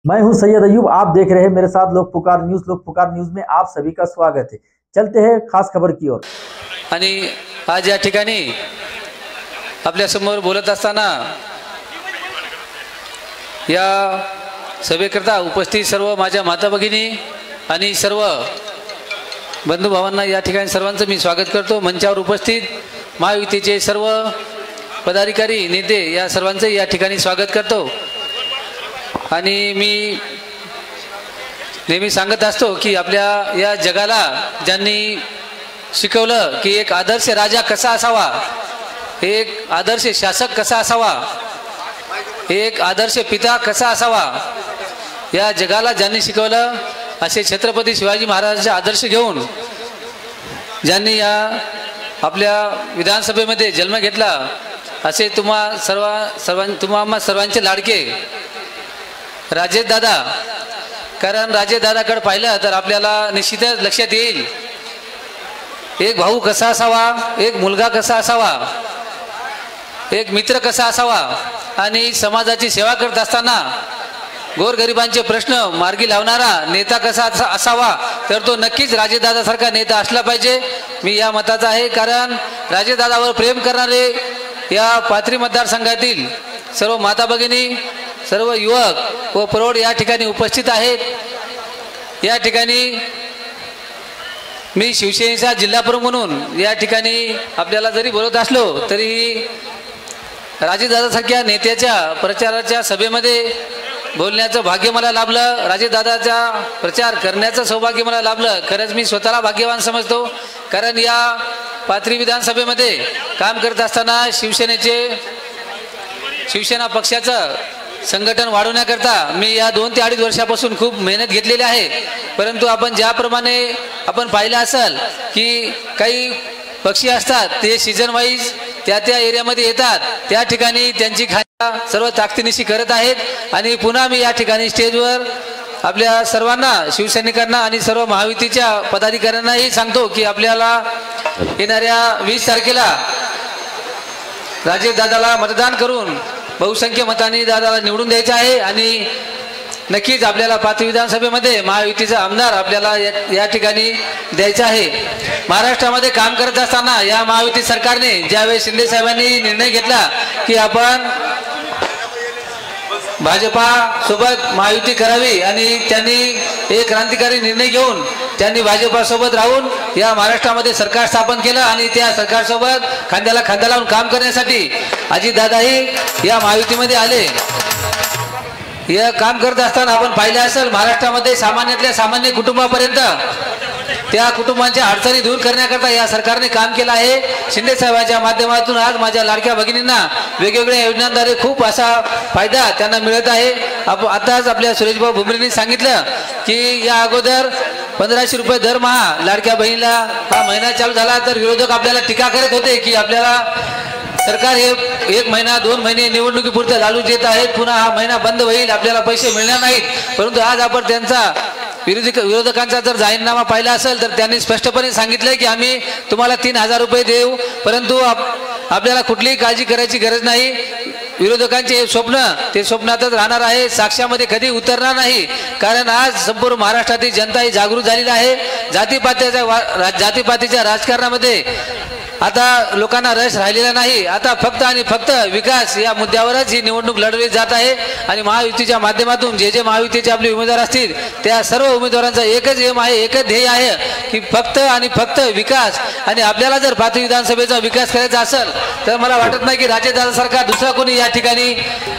मैं हूं सैयद अयूब। आप देख रहे हैं मेरे साथ लोक पुकार न्यूज। लोक पुकार न्यूज में आप सभी का स्वागत है। चलते हैं खास खबर की ओर। आणि आज या ठिकाणी आपल्या समोर बोलत असताना या सभेकरता उपस्थित सर्व माझ्या माता भगिनी आणि सर्व बंधू भावांना या ठिकाणी सर्वांचं मी स्वागत करतो। मंचावर उपस्थित महायुतीचे सर्व पदाधिकारी नेते या सर्वांचं या ठिकाणी स्वागत करतो। आणि मी नेहमी सांगत असतो की आपल्या या जगाला ज्यांनी शिकवलं की एक आदर्श राजा कसा असावा, एक आदर्श शासक कसा असावा, एक आदर्श पिता कसा असावा, या जगाला ज्यांनी शिकवलं असे छत्रपती शिवाजी महाराजांचे आदर्श घेऊन ज्यांनी या आपल्या विधानसभेमध्ये जन्म घेतला असे तुम्हा सर्वांचे लाडके राजेश दादा। कारण राजेश दादाकडे पाहिलं तर आपल्याला निश्चितच लक्षात येईल एक भाऊ कसा असावा, एक मुलगा कसा असावा, एक मित्र कसा असावा आणि समाजाची सेवा करत असताना गोरगरिबांचे प्रश्न मार्गी लावणारा नेता कसा असावा, तर तो नक्कीच राजेश दादासारखा नेता असला पाहिजे। मी या मताचा आहे। कारण राजेश दादावर प्रेम करणारे या पाथरी मतदारसंघातील सर्व माता भगिनी, सर्व युवक व प्रौढ या ठिकाणी उपस्थित आहेत। या ठिकाणी मी शिवसेनेचा जिल्हा प्रमुख म्हणून या ठिकाणी आपल्याला जरी बोलत असलो तरी राजेशदादासारख्या नेत्याच्या प्रचाराच्या सभेमध्ये बोलण्याचं भाग्य मला लाभलं, राजेशदादाचा प्रचार करण्याचं सौभाग्य मला लाभलं। खरंच मी स्वतःला भाग्यवान समजतो। कारण या पाथरी विधानसभेमध्ये काम करत असताना शिवसेना पक्षाचं संघटन वाढवण्याकरता मी या 2 ते 2.5 वर्षापासून खूप मेहनत घेतलेली आहे। परंतु आपण ज्याप्रमाणे आपण पाहिलं असेल की काही पक्षी असतात ते सीझन वाईज त्या एरियामध्ये येतात, त्या ठिकाणी त्यांची खात्या सर्व ताकदीनिशी करत आहेत। आणि पुन्हा मी या ठिकाणी स्टेजवर आपल्या सर्वांना शिवसैनिकांना आणि सर्व महायुतीच्या पदाधिकाऱ्यांनाही सांगतो की आपल्याला येणाऱ्या 20 तारखेला राजेश दादाला मतदान करून बहुसंख्य मतांनी दादाला निवडून द्यायचं आहे। आणि नक्कीच आपल्याला पाथरी विधानसभेमध्ये महायुतीचा आमदार आपल्याला या ठिकाणी द्यायचा आहे। महाराष्ट्रामध्ये काम करत असताना या महायुती सरकारने ज्यावेळेस शिंदे साहेबांनी निर्णय घेतला की आपण भाजपा सोबत महायुती करावी आणि त्यांनी एक क्रांतिकारी निर्णय घेऊन त्यांनी भाजपा सोबत राहून या महाराष्ट्रामध्ये सरकार स्थापन केलं आणि त्या सरकारसोबत खांद्याला खांदा लावून काम करण्यासाठी अजितदादाही या महायुतीमध्ये आले। हे काम करत असताना आपण पाहिलं असेल महाराष्ट्रामध्ये सामान्यातल्या सामान्य कुटुंबापर्यंत त्या कुटुंबांच्या अडचणी दूर करण्याकरता या सरकारने काम केलं आहे। शिंदे साहेबांच्या माध्यमातून आज माझ्या लाडक्या भगिनींना वेगवेगळ्या योजनांद्वारे खूप असा फायदा त्यांना मिळत आहे। आताच आपल्या सुरेशभाऊ भुमरेंनी सांगितलं की या अगोदर 1500 रुपये दरमहा लाडक्या बहिणीला हा महिना चालू झाला तर विरोधक आपल्याला टीका करत होते की आपल्याला सरकार हे 1 महिना 2 महिने निवडणुकीपुरतं लालू देत आहेत, पुन्हा हा महिना बंद होईल, आपल्याला पैसे मिळणार नाहीत। परंतु आज आपण त्यांचा विरोधकांचा जर जाहीरनामा पाहिला असेल तर त्यांनी स्पष्टपणे सांगितलं की आम्ही तुम्हाला 3000 रुपये देऊ, परंतु आपल्याला कुठलीही काळजी करायची गरज नाही। विरोधकांचे स्वप्न ते स्वप्नातच राहणार आहे, साक्षामध्ये कधी उतरणार नाही। कारण आज संपूर्ण महाराष्ट्रातील जनता ही जागृत झालेली आहे। जातीपातीच्या राजकारणामध्ये आता लोकांना रस राहिलेला नाही। आता फक्त आणि फक्त विकास या मुद्द्यावरच ही निवडणूक लढवली जात आहे। आणि महायुतीच्या माध्यमातून जे महायुतीचे आपले उमेदवार असतील त्या सर्व उमेदवारांचा एकच एम आहे, एकच ध्येय आहे की फक्त आणि फक्त विकास। आणि आपल्याला जर पाथरी विधानसभेचा विकास करायचा असेल तर मला वाटत नाही की राजेशदादासारखा दुसरा कोणी या ठिकाणी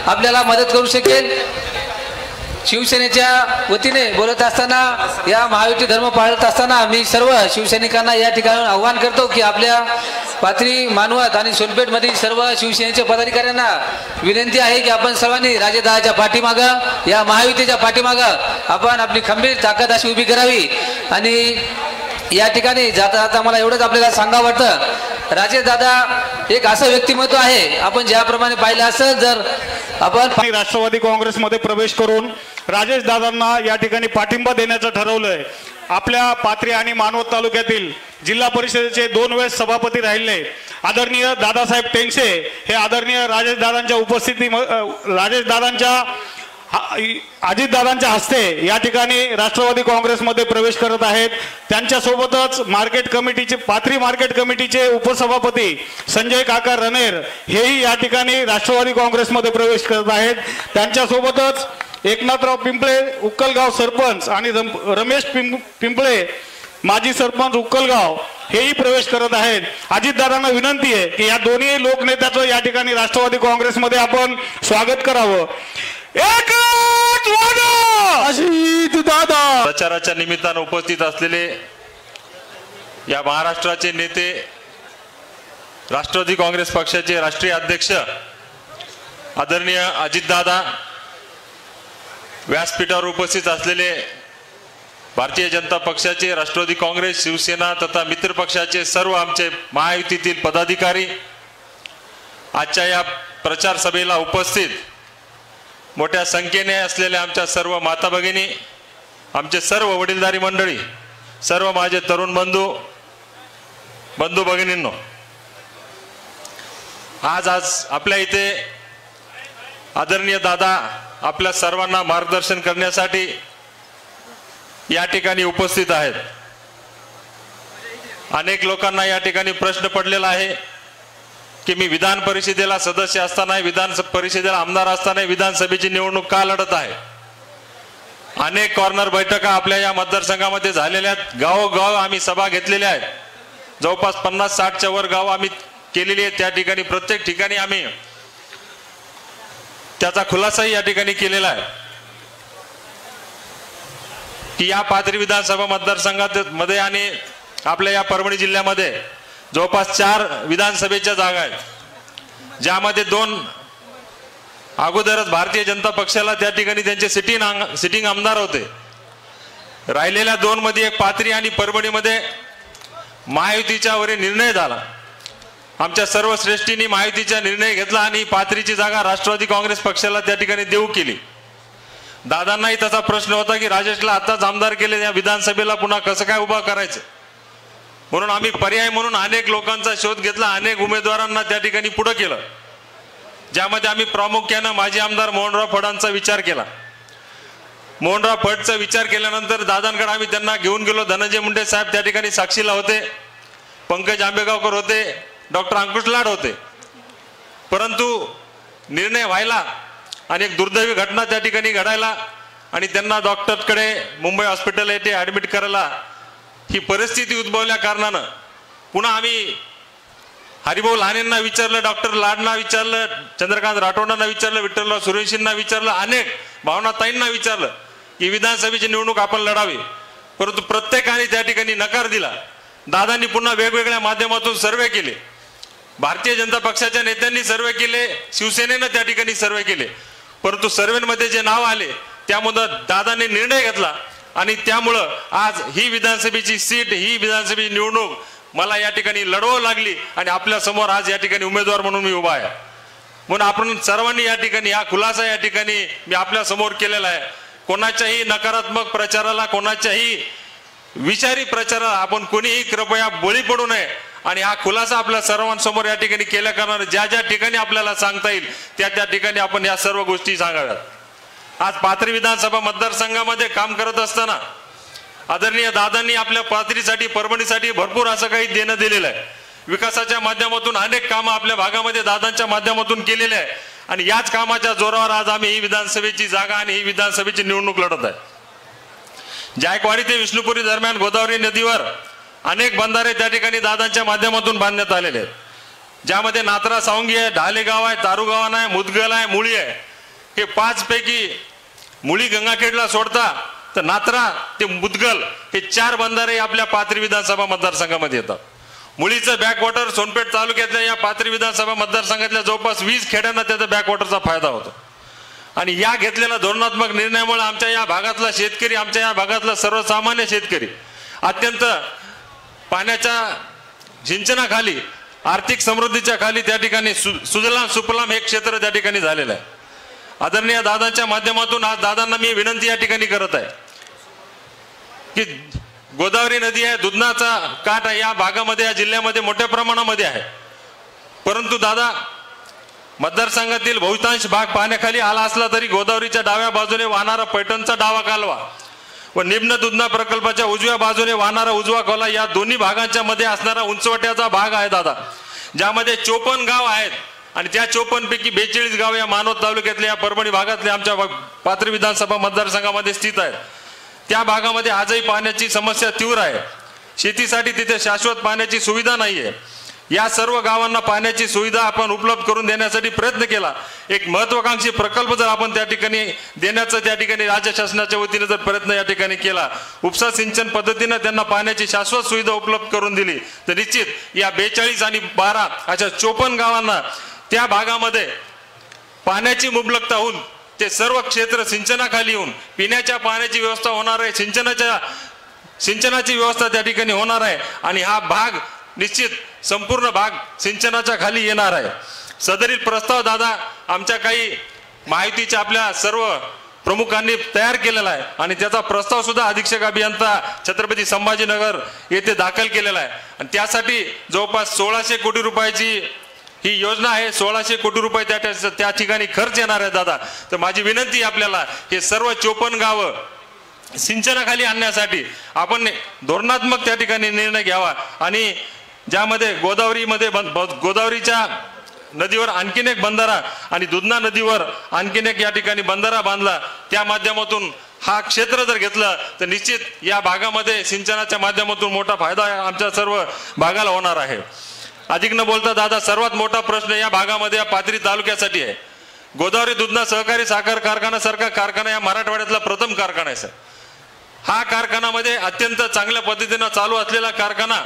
आपल्याला मदत करू शकेल। शिवसेनेच्या वतीने बोलत असताना या महायुती धर्म पाळत असताना मी सर्व शिवसैनिकांना या ठिकाणी आव्हान करतो की आपल्या पाथरी, मानवत आणि सोनपेठ मधील सर्व शिवसेनेच्या पदाधिकाऱ्यांना विनंती आहे की आपण सर्वांनी राजेशदादाच्या पाठीमागं, या महायुतीच्या पाठीमागं आपण आपली खंबीर ताकद अशी उभी करावी। आणि या ठिकाणी जाता मला एवढंच आपल्याला सांगावं वाटतं, राजेशदादा एक असं व्यक्तिमत्व आहे आपण ज्याप्रमाणे पाहिलं असेल जर आपण राष्ट्रवादी काँग्रेसमध्ये प्रवेश करून राजेश दादांना या ठिकाणी पाठिंबा देण्याचं ठरवलंय। आपल्या पाथरी आणि मानवत तालुक्यातील जिल्हा परिषदेचे 2 वेळेस सभापती राहिले आदरणीय दादासाहेब टेंगसे हे आदरणीय राजेश दादांच्या अजितदादांच्या हस्ते या ठिकाणी राष्ट्रवादी काँग्रेसमध्ये प्रवेश करत आहेत। त्यांच्यासोबतच मार्केट कमिटीचे पाथरी मार्केट कमिटीचे उपसभापती संजय काका रणेर हेही या ठिकाणी राष्ट्रवादी काँग्रेसमध्ये प्रवेश करत आहेत। त्यांच्यासोबतच एकनाथराव पिंपळे उक्कलगाव सरपंच आणि रमेश पिंपळे माजी सरपंच उक्कलगाव हेही प्रवेश करत आहेत। अजितदादांना विनंती आहे की या दोन्ही लोकनेत्याचं या ठिकाणी राष्ट्रवादी काँग्रेसमध्ये आपण स्वागत करावं। अजितदादा प्रचाराच्या निमित्तानं उपस्थित असलेले या महाराष्ट्राचे नेते, राष्ट्रवादी काँग्रेस पक्षाचे राष्ट्रीय अध्यक्ष आदरणीय अजितदादा, व्यासपीठावर उपस्थित असलेले भारतीय जनता पक्षाचे, राष्ट्रवादी काँग्रेस, शिवसेना तथा मित्र पक्षाचे सर्व आमचे महायुतीतील पदाधिकारी, आजच्या या प्रचार सभेला उपस्थित मोठ्या संख्येने असलेल्या आमच्या सर्व माता भगिनी, आमचे सर्व वडीलधारी मंडळी, सर्व माझे तरुण बंधू भगिनींनो, आज आपल्या इथे आदरणीय दादा आपल्या सर्वांना मार्गदर्शन करण्यासाठी या ठिकाणी उपस्थित आहेत। अनेक लोकांना या ठिकाणी प्रश्न पडलेला आहे की मी विधान परिषदेला सदस्य असताना, विधान परिषदेला आमदार असताना विधानसभेची निवडणूक का लढत आहे। अनेक कॉर्नर बैठका आपल्या या मतदारसंघामध्ये झालेल्या आहेत। गावोगाव आम्ही सभा घेतलेल्या आहेत। जवळपास 50-60च्या वर गाव आम्ही केलेली आहेत। त्या ठिकाणी प्रत्येक ठिकाणी आम्ही त्याचा खुलासाही या ठिकाणी केलेला आहे की या पाथरी विधानसभा मतदारसंघात मध्ये आणि आपल्या या परभणी जिल्ह्यामध्ये जवळपास 4 विधानसभेच्या जागा आहेत, ज्यामध्ये 2 अगोदरच भारतीय जनता पक्षाला त्या ठिकाणी त्यांचे सिटिंग आमदार होते। राहिलेल्या 2 मध्ये एक पाथरी आणि परभणीमध्ये महायुतीच्या वरील निर्णय झाला। आमच्या सर्व श्रेष्ठींनी महायुतीचा निर्णय घेतला आणि पाथरीची जागा राष्ट्रवादी काँग्रेस पक्षाला त्या ठिकाणी देऊ केली। दादांनाही त्याचा प्रश्न होता की राजेशला आताच आमदार केले, या विधानसभेला पुन्हा कसं काय उभा करायचं, म्हणून आम्ही पर्याय म्हणून अनेक लोकांचा शोध घेतला, अनेक उमेदवारांना त्या ठिकाणी पुढे केलं, ज्यामध्ये आम्ही प्रामुख्याने माजी आमदार मोहनराव फडांचा विचार केला। मोहनराव फडचा विचार केल्यानंतर दादांकडे आम्ही त्यांना घेऊन गेलो। धनंजय मुंडे साहेब त्या ठिकाणी साक्षीला होते, पंकज आंबेगावकर होते, डॉक्टर अंकुश लाड होते, परंतु निर्णय व्हायला आणि एक दुर्दैवी घटना त्या ठिकाणी घडायला आणि त्यांना डॉक्टरकडे मुंबई हॉस्पिटल येथे ऍडमिट करायला ही परिस्थिती उद्भवल्या कारणानं पुन्हा आम्ही हरिभाऊ लहानेंना विचारलं, डॉक्टर लाडना विचारलं, चंद्रकांत राठोडांना विचारलं, विठ्ठलराव सुरेशींना विचारलं, अनेक भावनाताईंना विचारलं की विधानसभेची निवडणूक आपण लढावी, परंतु प्रत्येकाने त्या ठिकाणी नकार दिला। दादांनी पुन्हा वेगवेगळ्या माध्यमातून सर्वे केले, भारतीय जनता पक्षाच्या नेत्यांनी सर्वे केले, शिवसेनेनं त्या ठिकाणी सर्वे केले, परंतु सर्वेमध्ये जे नाव आले त्यामुळे दादांनी निर्णय घेतला आणि त्यामुळं आज ही विधानसभेची सीट, ही विधानसभेची निवडणूक मला या ठिकाणी लढवावी लागली आणि आपल्या समोर आज या ठिकाणी उमेदवार म्हणून मी उभा आहे। म्हणून आपण सर्वांनी या ठिकाणी हा खुलासा या ठिकाणी मी आपल्या समोर केलेला आहे। कोणाच्याही नकारात्मक प्रचाराला, कोणाच्याही विचारी प्रचाराला आपण कोणीही कृपया बळी पडू नये आणि हा खुलासा आपल्या सर्वांसमोर या ठिकाणी केल्या कारणाने ज्या ज्या ठिकाणी आपल्याला सांगता येईल त्या ठिकाणी आपण या सर्व गोष्टी सांगाव्यात। आज पाथरी विधानसभा मतदारसंघामध्ये काम करत असताना आदरणीय दादांनी आपल्या पाथरीसाठी, परभणीसाठी भरपूर असं काही देणं दिलेलं आहे। विकासाच्या माध्यमातून अनेक कामं आपल्या भागामध्ये दादांच्या माध्यमातून केलेले आहे आणि याच कामाच्या जोरावर आज आम्ही ही विधानसभेची जागा आणि ही विधानसभेची निवडणूक लढत आहे। जायकवाडी ते विष्णुपुरी दरम्यान गोदावरी नदीवर अनेक बंधारे त्या ठिकाणी दादांच्या माध्यमातून बांधण्यात आलेले आहेत, ज्यामध्ये नात्रा सावंगी आहे, ढालेगाव आहे, तारुगावान आहे, मुदगल आहे, मुळी आहे। हे 5 पैकी मुळी गंगाखेडला सोडता तर नात्रा ते मुदगल हे 4 बंधारे आपल्या पाथरी विधानसभा मतदारसंघामध्ये येतात। मुळीचं बॅकवॉटर सोनपेठ तालुक्यातल्या या पाथरी विधानसभा मतदारसंघातल्या जवळपास 20 खेड्यांना त्याचा बॅकवॉटरचा फायदा होतो आणि या घेतलेल्या धोरणात्मक निर्णयामुळे आमच्या या भागातला शेतकरी, आमच्या या भागातला सर्वसामान्य शेतकरी अत्यंत पाण्याच्या सिंचनाखाली, आर्थिक समृद्धीच्या खाली त्या ठिकाणी सुजलाम सुफलाम हे क्षेत्र त्या ठिकाणी झालेलं आहे। आदरणीय दादांच्या माध्यमातून आज दादांना मी विनंती या ठिकाणी करत आहे की गोदावरी नदी आहे, दुधनाचा काठ आहे, या भागामध्ये, या जिल्ह्यामध्ये मोठ्या प्रमाणामध्ये आहे, परंतु दादा मतदारसंघातील बहुतांश भाग पाण्याखाली आला असला तरी गोदावरीच्या डाव्या बाजूने वाहणारा पैठणचा डावा कालवा व निम्न दुधना प्रकल्पाच्या उजव्या बाजूने वाहणारा उजवा कालवा या दोन्ही भागांच्या मध्ये असणारा उंचवट्याचा भाग आहे दादा, ज्यामध्ये 54 गाव आहेत आणि त्या 54 पैकी 42 गाव या मानवत तालुक्यातल्या या परभणी भागातल्या आमच्या पाथरी विधानसभा मतदारसंघामध्ये स्थित आहेत। त्या भागामध्ये आजही पाण्याची समस्या तीव्र आहे। शेतीसाठी तिथे शाश्वत पाण्याची सुविधा नाहीये। या सर्व गावांना पाण्याची सुविधा आपण उपलब्ध करून देण्यासाठी प्रयत्न केला। एक महत्त्वाकांक्षी प्रकल्प जर आपण त्या ठिकाणी देण्याचा त्या ठिकाणी राज्य शासनाच्या वतीने जर प्रयत्न या ठिकाणी केला, उपसा सिंचन पद्धतीने त्यांना पाण्याची शाश्वत सुविधा उपलब्ध करून दिली तर निश्चित या 42 आणि 12 अशा 54 गावांना त्या भागामध्ये पाण्याची मुबलकता होऊन ते सर्व क्षेत्र सिंचनाखाली येऊन पिण्याच्या पाण्याची व्यवस्था होणार आहे, सिंचनाची व्यवस्था त्या ठिकाणी होणार आहे आणि हा भाग निश्चित संपूर्ण भाग सिंचनाच्या खाली येणार आहे। सदरील प्रस्ताव दादा आमच्या काही माहितीच्या आपल्या सर्व प्रमुखांनी तयार केलेला आहे आणि त्याचा प्रस्ताव सुद्धा अधीक्षक अभियंता छत्रपती संभाजीनगर येथे दाखल केलेला आहे आणि त्यासाठी जवळपास 1600 कोटी रुपयाची ही योजना आहे। 1600 कोटी रुपये त्या ठिकाणी खर्च येणार आहे दादा। तर माझी विनंती आपल्याला हे सर्व 54 गावं सिंचनाखाली आणण्यासाठी आपण धोरणात्मक त्या ठिकाणी निर्णय घ्यावा आणि ज्यामध्ये गोदावरीच्या नदीवर आणखीन एक बंधारा आणि दुधना नदीवर आणखीन एक या ठिकाणी बंधारा बांधला, त्या माध्यमातून हा क्षेत्र जर घेतलं तर निश्चित या भागामध्ये सिंचनाच्या माध्यमातून मोठा फायदा आमच्या सर्व भागाला होणार आहे। अधिक न बोलता दादा सर्वात मोठा प्रश्न या भागामध्ये या पाथरी तालुक्यासाठी आहे। गोदावरी दुधना सहकारी साखर कारखाना सारखा कारखाना या मराठवाड्यातला प्रथम कारखाना आहे सर। हा कारखान्यामध्ये अत्यंत चांगल्या पद्धतीने चालू असलेला कारखाना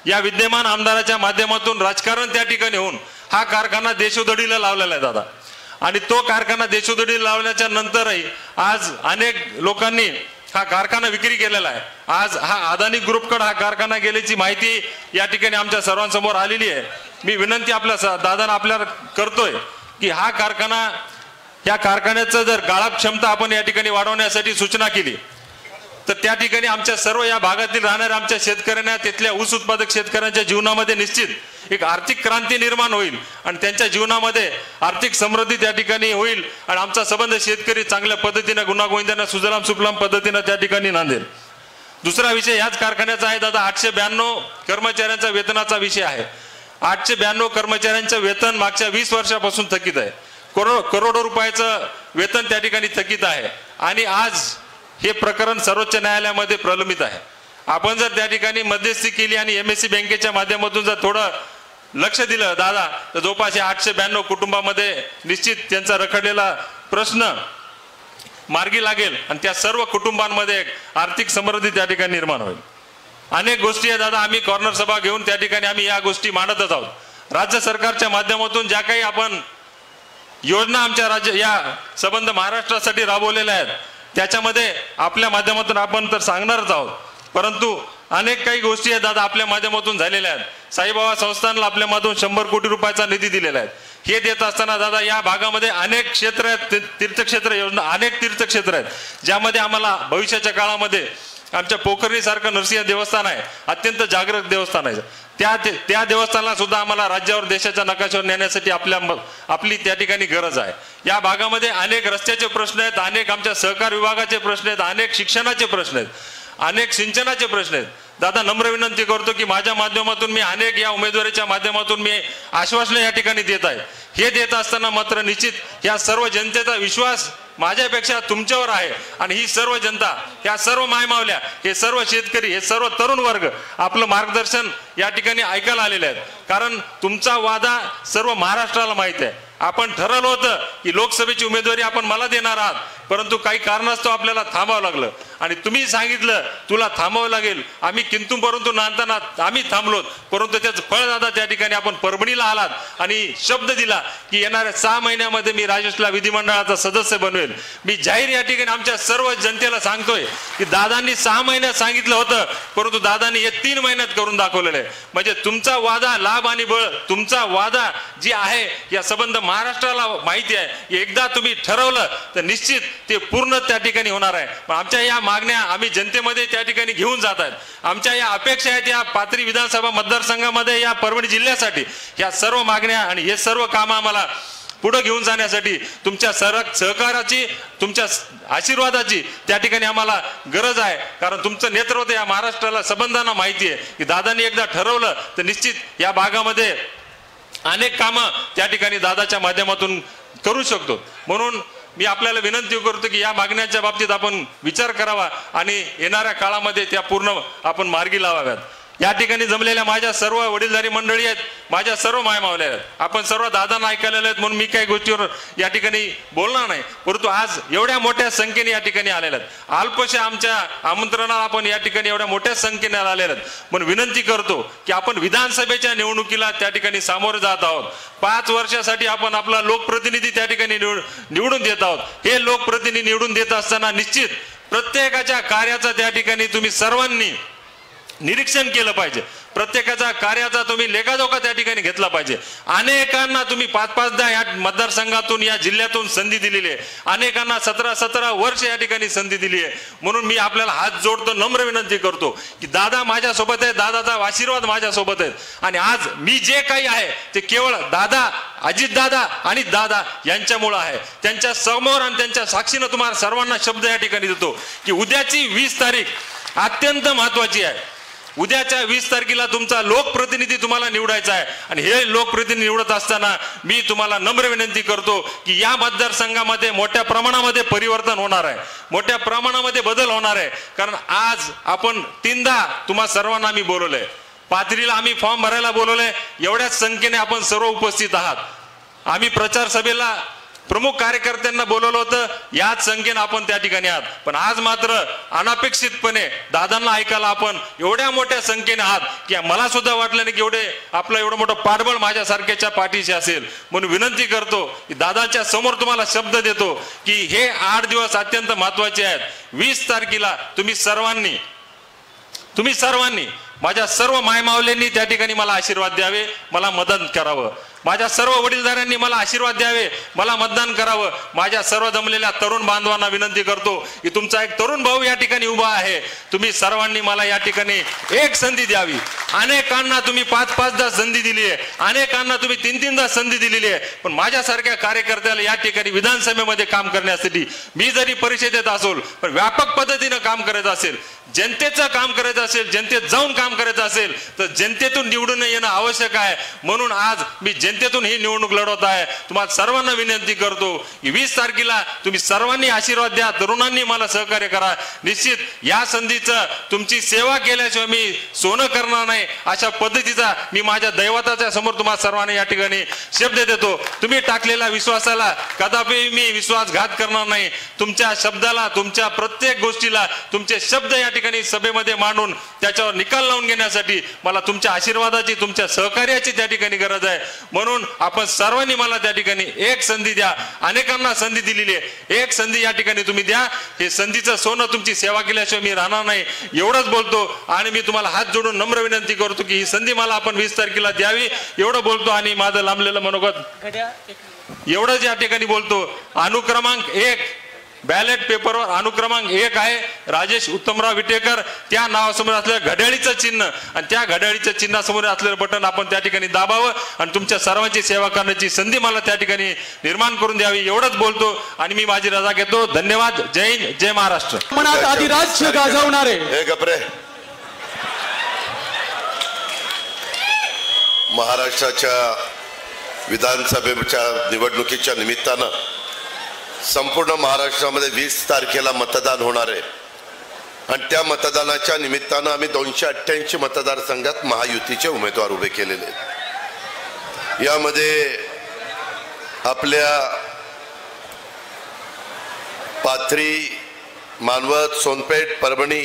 या विद्यमान आमदाराच्या माध्यमातून राजकारण त्या ठिकाणी होऊन हा कारखाना देशोधडीला लावलेला आहे दादा आणि तो कारखाना देशोधडीला लावल्याच्या नंतरही आज अनेक लोकांनी हा कारखाना विक्री केलेला आहे। आज हा अदानी ग्रुपकडे हा कारखाना गेल्याची माहिती या ठिकाणी आमच्या सर्वांसमोर आलेली आहे। मी विनंती आपल्या दादांना आपल्याला करतोय की हा कारखाना या कारखान्याचं जर गाळप क्षमता आपण या ठिकाणी वाढवण्यासाठी सूचना केली तर त्या ठिकाणी आमच्या सर्व या भागातील राहणाऱ्या आमच्या शेतकऱ्यांना तिथल्या ऊस उत्पादक शेतकऱ्यांच्या जीवनामध्ये निश्चित एक आर्थिक क्रांती निर्माण होईल आणि त्यांच्या जीवनामध्ये आर्थिक समृद्धी त्या ठिकाणी होईल आणि आमचा संबंध शेतकरी चांगल्या पद्धतीने गुणागोविंदांना सुजलाम सुफलाम पद्धतीने त्या ठिकाणी नांदेल। दुसरा विषय याच कारखान्याचा आहे दादा, 892 कर्मचाऱ्यांचा वेतनाचा विषय आहे। 892 कर्मचाऱ्यांचं वेतन मागच्या 20 वर्षापासून थकीत आहे। करोडो रुपयाचं वेतन त्या ठिकाणी थकीत आहे आणि आज हे प्रकरण सर्वोच्च न्यायालयामध्ये प्रलंबित आहे। आपण जर त्या ठिकाणी मध्यस्थी केली आणि MSC बँकेच्या माध्यमातून जर थोडं लक्ष दिलं दादा तर जवळपास 892 कुटुंबामध्ये निश्चित त्यांचा रखडलेला प्रश्न मार्गी लागेल आणि त्या सर्व कुटुंबांमध्ये आर्थिक समृद्धी त्या ठिकाणी निर्माण होईल। अनेक गोष्टी आहे दादा, आम्ही कॉर्नर सभा घेऊन त्या ठिकाणी आम्ही या गोष्टी मांडतच आहोत। राज्य सरकारच्या माध्यमातून ज्या काही आपण योजना आमच्या राज्य या संबंध महाराष्ट्रासाठी राबवलेल्या आहेत त्याच्यामध्ये आपल्या माध्यमातून आपण तर सांगणारच आहोत, परंतु अनेक काही गोष्टी आहेत दादा आपल्या माध्यमातून झालेल्या आहेत। साईबाबा संस्थानला आपल्या माध्यमातून 100 कोटी रुपयाचा निधी दिलेला आहे। हे देत असताना दादा या भागामध्ये अनेक क्षेत्र आहेत, तीर्थक्षेत्र योजना अनेक तीर्थक्षेत्र आहेत ज्यामध्ये आम्हाला भविष्याच्या काळामध्ये आमच्या पोखर्णी सारखं नरसिंह देवस्थान आहे, अत्यंत जागृत देवस्थान आहे। त्या देवस्थानाला सुद्धा आम्हाला राज्यावर देशाच्या नकाशावर नेण्यासाठी आपली त्या ठिकाणी गरज आहे। या भागामध्ये अनेक रस्त्याचे प्रश्न आहेत, अनेक आमच्या सहकार विभागाचे प्रश्न आहेत, अनेक शिक्षणाचे प्रश्न आहेत, अनेक सिंचनाचे प्रश्न आहेत। दादा नम्र विनंती करतो की माझ्या माध्यमातून मी अनेक या उमेदवारीच्या माध्यमातून मी आश्वासने या ठिकाणी देत आहे। हे देत असताना मात्र निश्चित या सर्व जनतेचा विश्वास माझ्यापेक्षा तुमच्यावर आहे आणि ही सर्व जनता, या सर्व मायमावल्या, हे सर्व शेतकरी, हे सर्व तरुण वर्ग आपलं मार्गदर्शन या ठिकाणी ऐकायला आलेले आहेत। कारण तुमचा वादा सर्व महाराष्ट्राला माहित आहे। आपण ठरवलं होतं की लोकसभेची उमेदवारी आपण मला देणार आहात, परंतु काही कारणास्तव आपल्याला थांबावं लागलं आणि तुम्ही सांगितलं तुला थांबावं लागेल। आम्ही किंतु परंतु नांदताना आम्ही थांबलोत, परंतु त्याचं फळ दादा त्या ठिकाणी आपण परभणीला आलात आणि शब्द दिला की येणाऱ्या 6 महिन्यामध्ये मी राजेशला विधिमंडळाचा सदस्य बनवेल। मी जाहीर या ठिकाणी आमच्या सर्व जनतेला सांगतोय की दादांनी 6 महिन्यात सांगितलं होतं, परंतु दादांनी हे 3 महिन्यात करून दाखवलेलं आहे। म्हणजे तुमचा वादा लाभ आणि बळ, तुमचा वादा जी आहे या संबंध महाराष्ट्राला माहिती आहे। एकदा तुम्ही ठरवलं तर निश्चित ते पूर्ण त्या ठिकाणी होणार आहे। पण आमच्या या मागण्या आम्ही जनतेमध्ये त्या ठिकाणी घेऊन जात आहेत। आमच्या या अपेक्षा आहेत या पाथरी विधानसभा मतदारसंघामध्ये या परभणी जिल्ह्यासाठी या सर्व मागण्या आणि हे सर्व काम आम्हाला पुढे घेऊन जाण्यासाठी तुमच्या सहकाराची, तुमच्या आशीर्वादाची त्या ठिकाणी आम्हाला गरज आहे. कारण तुमचं नेतृत्व या महाराष्ट्राला संबंधांना माहिती आहे की दादांनी एकदा ठरवलं तर निश्चित या भागामध्ये अनेक कामं त्या ठिकाणी दादाच्या माध्यमातून करू शकतो. म्हणून मी आपल्याला विनंती करतो की या मागण्यांच्या बाबतीत आपण विचार करावा आणि येणाऱ्या काळामध्ये त्या पूर्ण आपण मार्गी लावाव्यात. या ठिकाणी जमलेल्या माझ्या सर्व वडीलधारी मंडळी आहेत, माझ्या सर्व मायमावल्या आहेत, आपण सर्व दादांना ऐकायला आहेत म्हणून मी काही गोष्टीवर या ठिकाणी बोलणार नाही. परंतु आज एवढ्या मोठ्या संख्येने या ठिकाणी आलेल्या आहेत, अल्पशा आमच्या आमंत्रणाला आपण या ठिकाणी एवढ्या मोठ्या संख्येने आलेल्या आहेत. म्हणून विनंती करतो की आपण विधानसभेच्या निवडणुकीला त्या ठिकाणी सामोरे जात आहोत. 5 वर्षासाठी आपण आपला लोकप्रतिनिधी त्या ठिकाणी निवडून देत आहोत. हे लोकप्रतिनिधी निवडून देत असताना निश्चित प्रत्येकाच्या कार्याचा त्या ठिकाणी तुम्ही सर्वांनी निरीक्षण केलं पाहिजे. प्रत्येकाच्या कार्याचा तुम्ही लेखाजोखा त्या ठिकाणी घेतला पाहिजे. अनेकांना तुम्ही 5-5 या मतदारसंघातून या जिल्ह्यातून संधी दिलेली आहे, अनेकांना 17-17 वर्ष या ठिकाणी संधी दिली आहे. म्हणून मी आपल्याला हात जोडतो, नम्र विनंती करतो की दादा माझ्यासोबत आहे, दादाचा आशीर्वाद माझ्यासोबत आहे. आणि आज मी जे काही आहे ते केवळ दादा, अजितदादा आणि दादा यांच्यामुळे आहे. त्यांच्या समोर आणि त्यांच्या साक्षीनं तुम्हाला सर्वांना शब्द या ठिकाणी देतो की उद्याची 20 तारीख अत्यंत महत्वाची आहे. उद्याच्या 20 तारखेला तुमचा लोकप्रतिनिधी तुम्हाला निवडायचा आहे. आणि हे लोकप्रतिनिधी निवडत असताना मी तुम्हाला नम्र विनंती करतो की या मतदारसंघामध्ये मोठ्या प्रमाणामध्ये परिवर्तन होणार आहे, मोठ्या प्रमाणामध्ये बदल होणार आहे. कारण आज आपण 3दा तुम्हा सर्वांना आम्ही बोलवलंय, पाथरीला आम्ही फॉर्म भरायला बोलवलंय, एवढ्याच संख्येने आपण सर्व उपस्थित आहात. आम्ही प्रचार सभेला प्रमुख कार्यकर्त्यांना बोलवलं होतं, याच संख्येने आपण त्या ठिकाणी आहात. पण आज मात्र अनपेक्षितपणे दादांना ऐकायला आपण एवढ्या मोठ्या संख्येने आहात की मला सुद्धा वाटलं नाही की आपलं एवढं मोठं पाठबळ माझ्यासारख्याच्या पाठीशी असेल. म्हणून विनंती करतो की दादांच्या समोर तुम्हाला शब्द देतो की हे 8 दिवस अत्यंत महत्वाचे आहेत. 20 तारखेला तुम्ही सर्वांनी माझ्या सर्व मायमावल्यांनी त्या ठिकाणी मला आशीर्वाद द्यावे, मला मदत करावं. माझ्या सर्व वडीलधाऱ्यांनी मला आशीर्वाद द्यावे, मला मतदान करावं. माझ्या सर्व जमलेल्या तरुण बांधवांना विनंती करतो की तुमचा एक तरुण भाऊ या ठिकाणी उभा आहे, तुम्ही सर्वांनी मला या ठिकाणी एक संधी द्यावी. अनेकांना तुम्ही 5-5दा संधी दिली आहे, अनेकांना तुम्ही 3-3दा संधी दिलेली आहे. पण माझ्यासारख्या कार्यकर्त्याला या ठिकाणी विधानसभेमध्ये काम करण्यासाठी मी जरी परिषदेत असेल पण व्यापक पद्धतीनं काम करायचं असेल, जनतेचं काम करायचं असेल, जनतेत जाऊन काम करायचं असेल तर जनतेतून निवडून येणं आवश्यक आहे. म्हणून आज मी जनतेतून ही निवडणूक लढवत आहे. तुम्हाला सर्वांना विनंती करतो की 20 तारखेला तुम्ही सर्वांनी आशीर्वाद द्या, तरुणांनी मला सहकार्य करा. निश्चित या संधीचं तुमची सेवा केल्याशिवाय मी सोनं करणार नाही, अशा पद्धतीचा मी माझ्या दैवताच्या समोर तुम्हाला सर्वांना या ठिकाणी शब्द देतो. तुम्ही टाकलेल्या विश्वासाला कदापि मी विश्वासघात करणार नाही. तुमच्या शब्दाला, तुमच्या प्रत्येक गोष्टीला तुमचे शब्द या ठिकाणी सभेमध्ये मांडून त्याच्यावर निकाल लावून घेण्यासाठी मला तुमच्या आशीर्वादाची, तुमच्या सहकार्याची त्या ठिकाणी गरज आहे. म्हणून आपण सर्वांनी मला त्या ठिकाणी एक संधी द्या. अनेकांना संधी दिलेली आहे, एक संधी या ठिकाणी तुम्ही द्या. हे संधीचं सोनं तुमची सेवा केल्याशिवाय मी राहणार नाही, एवढंच बोलतो. आणि मी तुम्हाला हात जोडून नम्र विनंती करतो की ही संधी मला आपण 20 तारखेला द्यावी, एवढं बोलतो. आणि माझं लांबलेलं मनोगत एवढंच या ठिकाणी बोलतो. अनुक्रमांक 1 बॅलेट पेपरवर अनुक्रमांक 1 आहे राजेश उत्तमराव विटेकर, त्या नावासमोर असलेलं घड्याळीचं चिन्ह आणि त्या घड्याळीच्या चिन्हासमोर असलेलं बटन आपण त्या ठिकाणी दाबावं आणि तुमच्या सर्वांची सेवा करण्याची संधी मला त्या ठिकाणी निर्माण करून द्यावी, एवढंच बोलतो. आणि मी माझी रजा घेतो. धन्यवाद. जय हिंद, जय महाराष्ट्र. मनात अधिराज्य गाजवणारे महाराष्ट्राच्या विधानसभेच्या निवडणुकीच्या निमित्तानं संपूर्ण महाराष्ट्रामध्ये 20 तारखेला मतदान होणार आहे. आणि त्या मतदानाच्या निमित्तानं आम्ही 288 मतदारसंघात महायुतीचे उमेदवार उभे केलेले आहेत. यामध्ये आपल्या पाथरी, मानवत, सोनपेठ, परभणी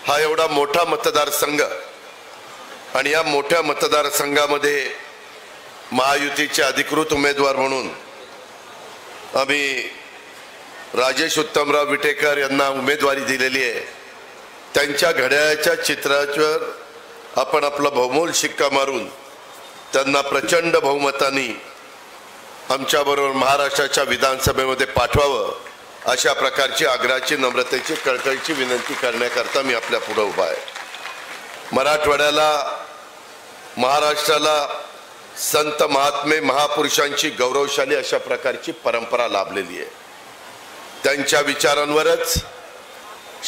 हा एवढा मोठा मतदारसंघ आणि या मोठ्या मतदारसंघामध्ये महायुतीचे अधिकृत उमेदवार म्हणून आम्ही राजेश उत्तमराव विटेकर यांना उमेदवारी दिलेली आहे. त्यांच्या घड्याळाच्या चित्रावर आपण आपला बहुमोल शिक्का मारून त्यांना प्रचंड बहुमताने आमच्याबरोबर महाराष्ट्राच्या विधानसभेमध्ये पाठवावं, अशा प्रकारची आग्रहाची, नम्रतेची, कळकळीची विनंती करण्याकरता मी आपल्या पुढे उभा आहे. मराठवाड्याला, महाराष्ट्राला संत महात्मे महापुरुषांची गौरवशाली अशा प्रकारची परंपरा लाभलेली आहे. त्यांच्या विचारांवरच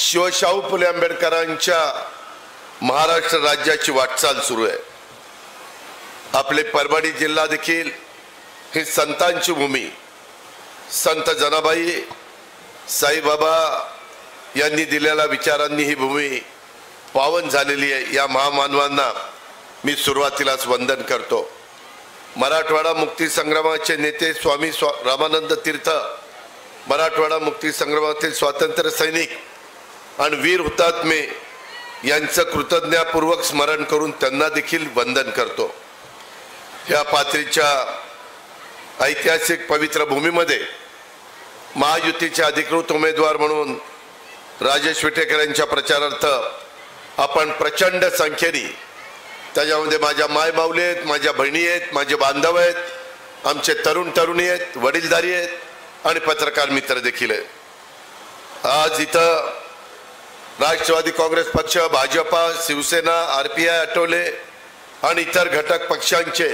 शिवशाहू फुले आंबेडकरांच्या महाराष्ट्र राज्याची वाटचाल सुरू आहे. आपले परभणी जिल्हा देखील ही संतांची भूमी, संत जनाबाई साईबाबा यांनी दिलेल्या विचारांनी ही भूमी पावन झालेली आहे. या महामानवांना मी सुरुवातीलाच वंदन करतो. मराठवाडा मुक्ती संग्रामाचे नेते स्वामी रामानंद तीर्थ, मराठवाडा मुक्ती संग्रामातील स्वातंत्र्य सैनिक आणि वीर हुतात्मे यांचं कृतज्ञतापूर्वक स्मरण करून त्यांना देखील वंदन करतो. या पाथरीच्या ऐतिहासिक पवित्र भूमीमध्ये महायुतीचे अधिकृत उमेदवार म्हणून राजेश विटेकर यांच्या प्रचारार्थ आपण प्रचंड संख्येने, त्याच्यामध्ये माझ्या मायबाऊले आहेत, माझ्या बहिणी आहेत, माझे बांधव आहेत, आमचे तरुण तरुणी आहेत, वडीलधारी आहेत आणि पत्रकार मित्र देखील आहेत. आज इथं राष्ट्रवादी काँग्रेस पक्ष, भाजपा, शिवसेना, RPI, आठवले आणि इतर घटक पक्षांचे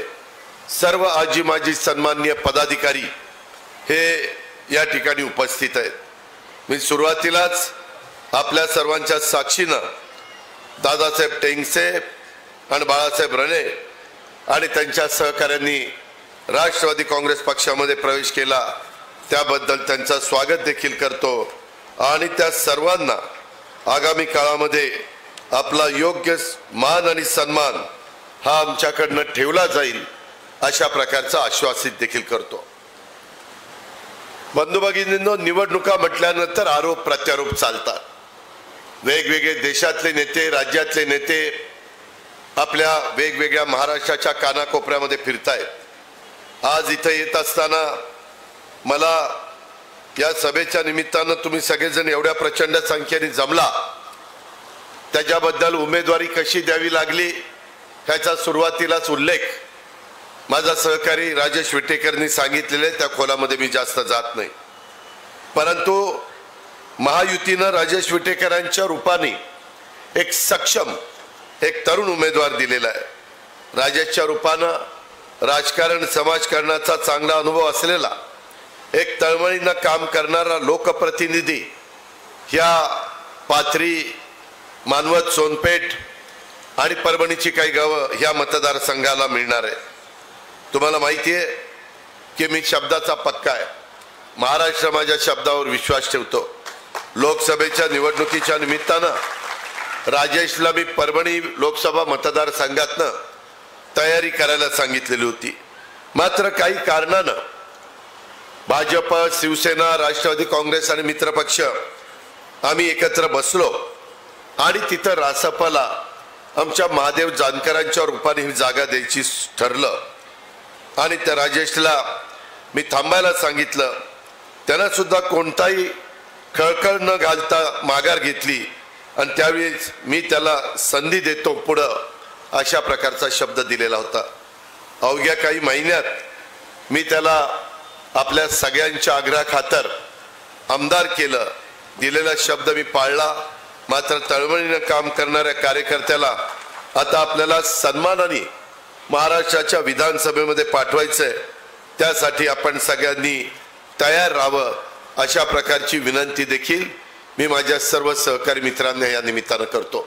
सर्व आजी माजी सन्माननीय पदाधिकारी हे या ठिकाणी उपस्थित आहेत. मी सुरुवातीलाच आपल्या सर्वांच्या साक्षीनं दादासाहेब टेंगसे आणि बाळासाहेब रणे आणि त्यांच्या सहकाऱ्यांनी राष्ट्रवादी काँग्रेस पक्षामध्ये प्रवेश केला त्याबद्दल त्यांचं स्वागत देखील करतो आणि त्या सर्वांना आगामी काळामध्ये आपला योग्य मान आणि सन्मान हा आमच्याकडनं ठेवला जाईल अशा प्रकारचं आश्वासित देखील करतो. बंधू भगिनींनो, निवडणुका म्हटल्यानंतर आरोप प्रत्यारोप चालतात. वेगवेगळे देशातले नेते, राज्यातले नेते आपल्या वेगवेगळ्या महाराष्ट्राच्या कानाकोपऱ्यामध्ये फिरतायत. आज इथं येत असताना मला या सभेच्या निमित्तानं तुम्ही सगळेजण एवढ्या प्रचंड संख्येने जमला त्याच्याबद्दल उमेदवारी कशी द्यावी लागली ह्याचा सुरुवातीलाच उल्लेख माझा सहकारी राजेश विटेकरनी सांगितलेले, त्या खोलामध्ये मी जास्त जात नाही. परंतु महायुतीनं राजेश विटेकरांच्या रूपाने एक सक्षम, एक तरुण उमेदवार दिलेला आहे. राजेशच्या रूपानं राजकारण समाजकारणाचा चांगला अनुभव असलेला एक तळमळीनं काम करणारा लोकप्रतिनिधी ह्या पाथरी, मानवत, सोनपेठ आणि परभणीची काही गावं ह्या मतदारसंघाला मिळणार आहे. तुम्हाला माहिती आहे की मी शब्दाचा पक्का आहे. महाराष्ट्र माझ्या शब्दावर विश्वास ठेवतो. लोकसभेच्या निवडणुकीच्या निमित्तानं राजेशला मी परभणी लोकसभा मतदारसंघातनं तयारी करायला सांगितलेली होती. मात्र काही कारणानं भाजप, शिवसेना, राष्ट्रवादी काँग्रेस आणि मित्रपक्ष आम्ही एकत्र बसलो आणि तिथं रासपाला आमच्या महादेव जानकरांच्या रूपाने ही जागा द्यायची ठरलं आणि त्या राजेशला मी थांबायला सांगितलं. त्यानं सुद्धा कोणताही खळखळ न घालता माघार घेतली आणि त्यावेळेस मी त्याला संधी देतो पुढं अशा प्रकारचा शब्द दिलेला होता. अवघ्या काही महिन्यात मी त्याला आपल्या सगळ्यांच्या आग्रहाखातर आमदार केलं. दिलेला शब्द मी पाळला. मात्र तळमळीनं काम करणाऱ्या कार्यकर्त्याला आता आपल्याला सन्मानाने महाराष्ट्राच्या विधानसभेमध्ये पाठवायचंय. त्यासाठी आपण सगळ्यांनी तयार राहावं अशा प्रकारची विनंती देखील मी माझ्या सर्व सहकारी मित्रांना या निमित्तानं करतो.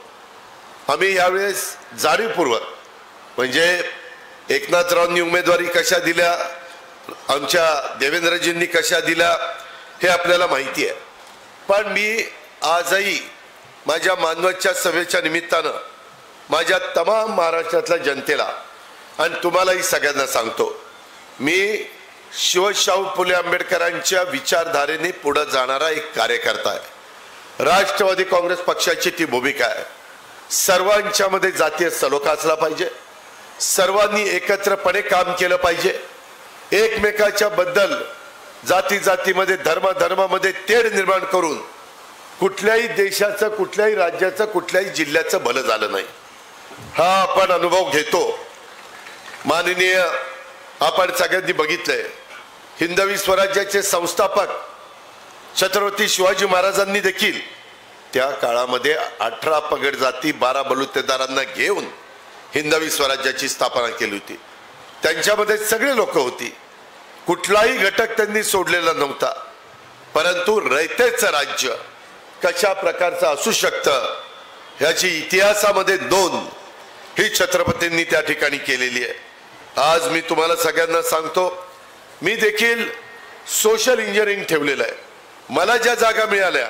आम्ही यावेळेस जाणीवपूर्वक, म्हणजे एकनाथरावांनी उमेदवारी कशा दिल्या, आमच्या देवेंद्रजींनी कशा दिल्या हे आपल्याला माहिती आहे. पण मी आजही माझ्या मानवतच्या सभेच्या निमित्तानं माझ्या तमाम महाराष्ट्रातल्या जनतेला आणि तुम्हालाही सगळ्यांना सांगतो, मी शिवशाहू फुले आंबेडकरांच्या विचारधारेने पुढे जाणारा एक कार्यकर्ता आहे. राष्ट्रवादी काँग्रेस पक्षाची ती भूमिका आहे. सर्वांच्या मध्ये जातीय सलोखा असला पाहिजे. सर्वांनी एकत्रपणे काम केलं पाहिजे. एकमेकाच्या बद्दल जाती जातीमध्ये, धर्मामध्ये तेढ निर्माण करून कुठल्याही देशाचं, कुठल्याही राज्याचं, कुठल्याही जिल्ह्याचं भलं झालं नाही हा आपण अनुभव घेतो. माननीय आपण सगळ्यांनी बघितलंय, हिंदवी स्वराज्याचे संस्थापक छत्रपती शिवाजी महाराजांनी देखील त्या काळामध्ये 18 पगड जाती, 12 बलुतेदारांना घेऊन हिंदवी स्वराज्याची स्थापना केली होती. त्यांच्यामध्ये सगळे लोक होती, कुठलाही घटक त्यांनी सोडलेला नव्हता. परंतु रयतेचं राज्य कशा प्रकारचं असू शकतं ह्याची इतिहासामध्ये नोंद ही छत्रपतींनी त्या ठिकाणी केलेली आहे. आज मी तुम्हाला सगळ्यांना सांगतो, मी देखील सोशल इंजिनिअरिंग ठेवलेलं आहे. मला ज्या जागा मिळाल्या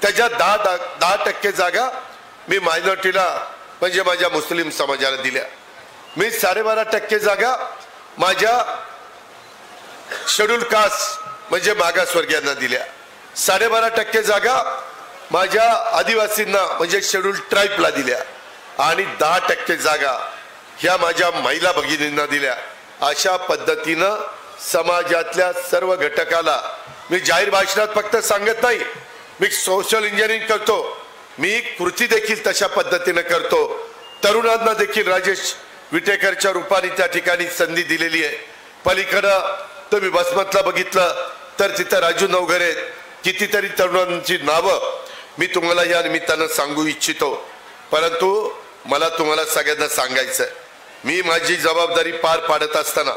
त्याच्या 10% जागा मी मायनॉरिटीला म्हणजे माझ्या मुस्लिम समाजाला दिल्या. मी 12.5% जागा माझ्या शेड्यूल कास्ट म्हणजे मागासवर्गीयांना दिल्या. 12.5% जागा माझ्या आदिवासींना म्हणजे शेड्यूल ट्राईबला दिल्या आणि 10% जागा ह्या माझ्या महिला भगिनींना दिल्या. अशा पद्धतीनं समाजातल्या सर्व घटकाला मी जाहीर भाषणात फक्त सांगत नाही, मी सोशल इंजिनिअरिंग करतो, मी कृती देखील तशा पद्धतीनं करतो. तरुणांना देखील राजेश विटेकरच्या रूपाने त्या ठिकाणी संधी दिलेली आहे. पलीकडं तुम्ही बसमतला बघितलं तर तिथं राजू नवघरे, कितीतरी तरुणांची नावं मी तुम्हाला या निमित्तानं सांगू इच्छितो. परंतु मला तुम्हाला सगळ्यांना सांगायचं, मी माझी जबाबदारी पार पाडत असताना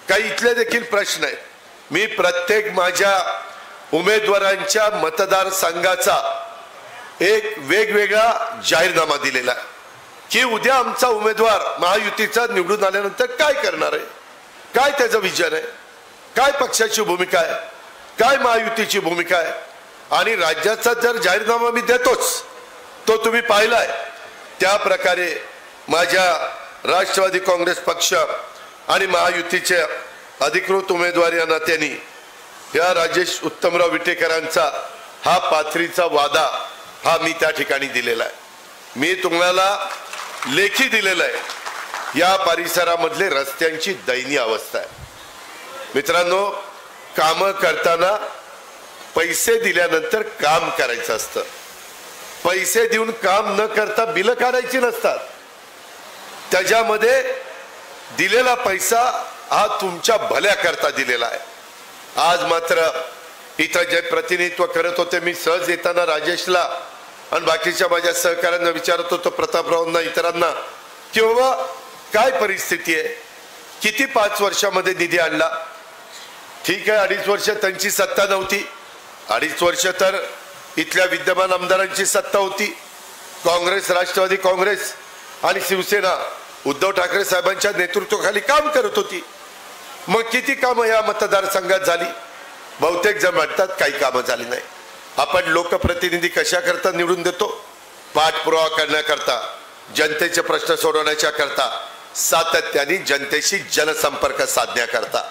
काही इथले देखील प्रश्न आहेत. मी प्रत्येक माझ्या उमेदवारांच्या मतदारसंघाचा एक वेगवेगळा जाहीरनामा दिलेला आहे की उद्या आमचा उमेदवार महायुतीचा निवडून आल्यानंतर काय करणार आहे, काय त्याचं विजन आहे, काय पक्षाची भूमिका आहे, काय महायुतीची भूमिका आहे. आणि राज्याचा जर जाहीरनामा मी देतोच तो तुम्ही पाहिलाय. त्या प्रकारे माझ्या राष्ट्रवादी काँग्रेस पक्ष आणि महायुतीचे अधिकृत उमेदवार या नात्याने या राजेश उत्तमराव विटेकरांचा हा पाथरीचा वादा हा मी त्या ठिकाणी दिलेला आहे. मी तुम्हाला लेखी दिलेला आहे. या परिसरामधले रस्त्यांची दयनीय अवस्था आहे. मित्रांनो, काम करताना पैसे दिल्यानंतर काम करायचं असतं. पैसे देऊन काम न करता बिलं काढायची नसतात. त्याच्यामध्ये दिलेला पैसा हा तुमच्या भल्या करता दिलेला आहे. आज मात्र इथं जे प्रतिनिधित्व करत होते, मी सहज येताना राजेशला आणि बाकीच्या माझ्या सहकाऱ्यांना विचारत होतो, प्रतापरावांना, इतरांना, की बाबा काय परिस्थिती आहे, किती 5 वर्षामध्ये निधी आणला. ठीक आहे, 2.5 वर्ष त्यांची सत्ता नव्हती, 2.5 वर्ष तर इथल्या विद्यमान आमदारांची सत्ता होती. काँग्रेस, राष्ट्रवादी काँग्रेस आणि शिवसेना उद्धव ठाकरे साहेबांच्या नेतृत्वाखाली काम करत होती. मग किती कामं या मतदारसंघात झाली? बहुतेक जण म्हणतात काही कामं झाली नाही. आपण लोकप्रतिनिधी कशा करता निवडून देतो? पाठपुरावा करण्याकरता, जनतेचे प्रश्न सोडवण्याच्या करता, सातत्याने जनतेशी जनसंपर्क साधण्याकरता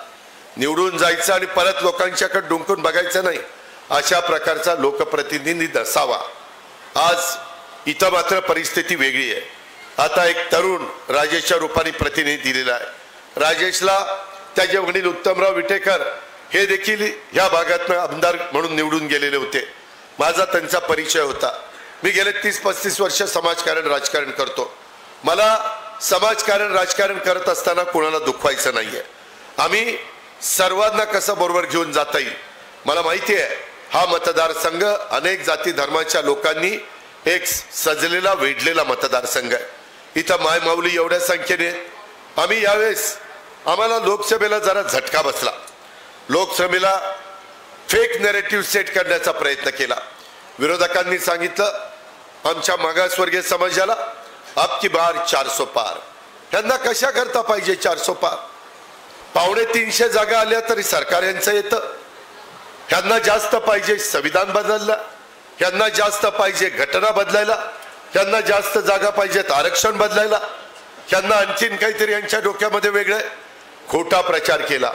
निवडून जायचं आणि परत लोकांच्याकडे डुंकून बघायचं नाही. अशा प्रकारचा लोकप्रतिनिधी नसावा. आज इथं मात्र परिस्थिती वेगळी आहे. आता एक तरुण राजेशच्या रूपाने प्रतिनिधी दिलेला आहे. राजेशला त्याचे वडील उत्तमराव विटेकर हे देखील ह्या भागातनं आमदार म्हणून निवडून गेलेले होते. माझा त्यांचा परिचय होता. मी गेले 30-35 वर्ष समाजकारण राजकारण करतो. मला समाजकारण राजकारण करत असताना कोणाला दुखवायचं नाहीये. आम्ही सर्वांना कसं बरोबर घेऊन जाता येईल. मला माहिती आहे हा मतदारसंघ अनेक जाती धर्माच्या लोकांनी एक सजलेला वेढलेला मतदारसंघ आहे. इथं मायमाऊली एवढ्या संख्येने. आम्ही यावेळेस आम्हाला लोकसभेला जरा झटका बसला. लोकसभेला फेक नॅरेटिव्ह सेट करण्याचा प्रयत्न केला. विरोधकांनी सांगितलं आमच्या मागासवर्गीय समाजाला अब की बार 400 पार. त्यांना कशा करता पाहिजे 400 पार? 250 जागा आल्या तरी सरकार यांचं येतं. ह्यांना जास्त पाहिजे संविधान बदललं, ह्यांना जास्त पाहिजे घटना बदलायला, ह्यांना जास्त जागा पाहिजेत आरक्षण बदलायला, ह्यांना आणखीन काहीतरी यांच्या डोक्यामध्ये वेगळं खोटा प्रचार केला.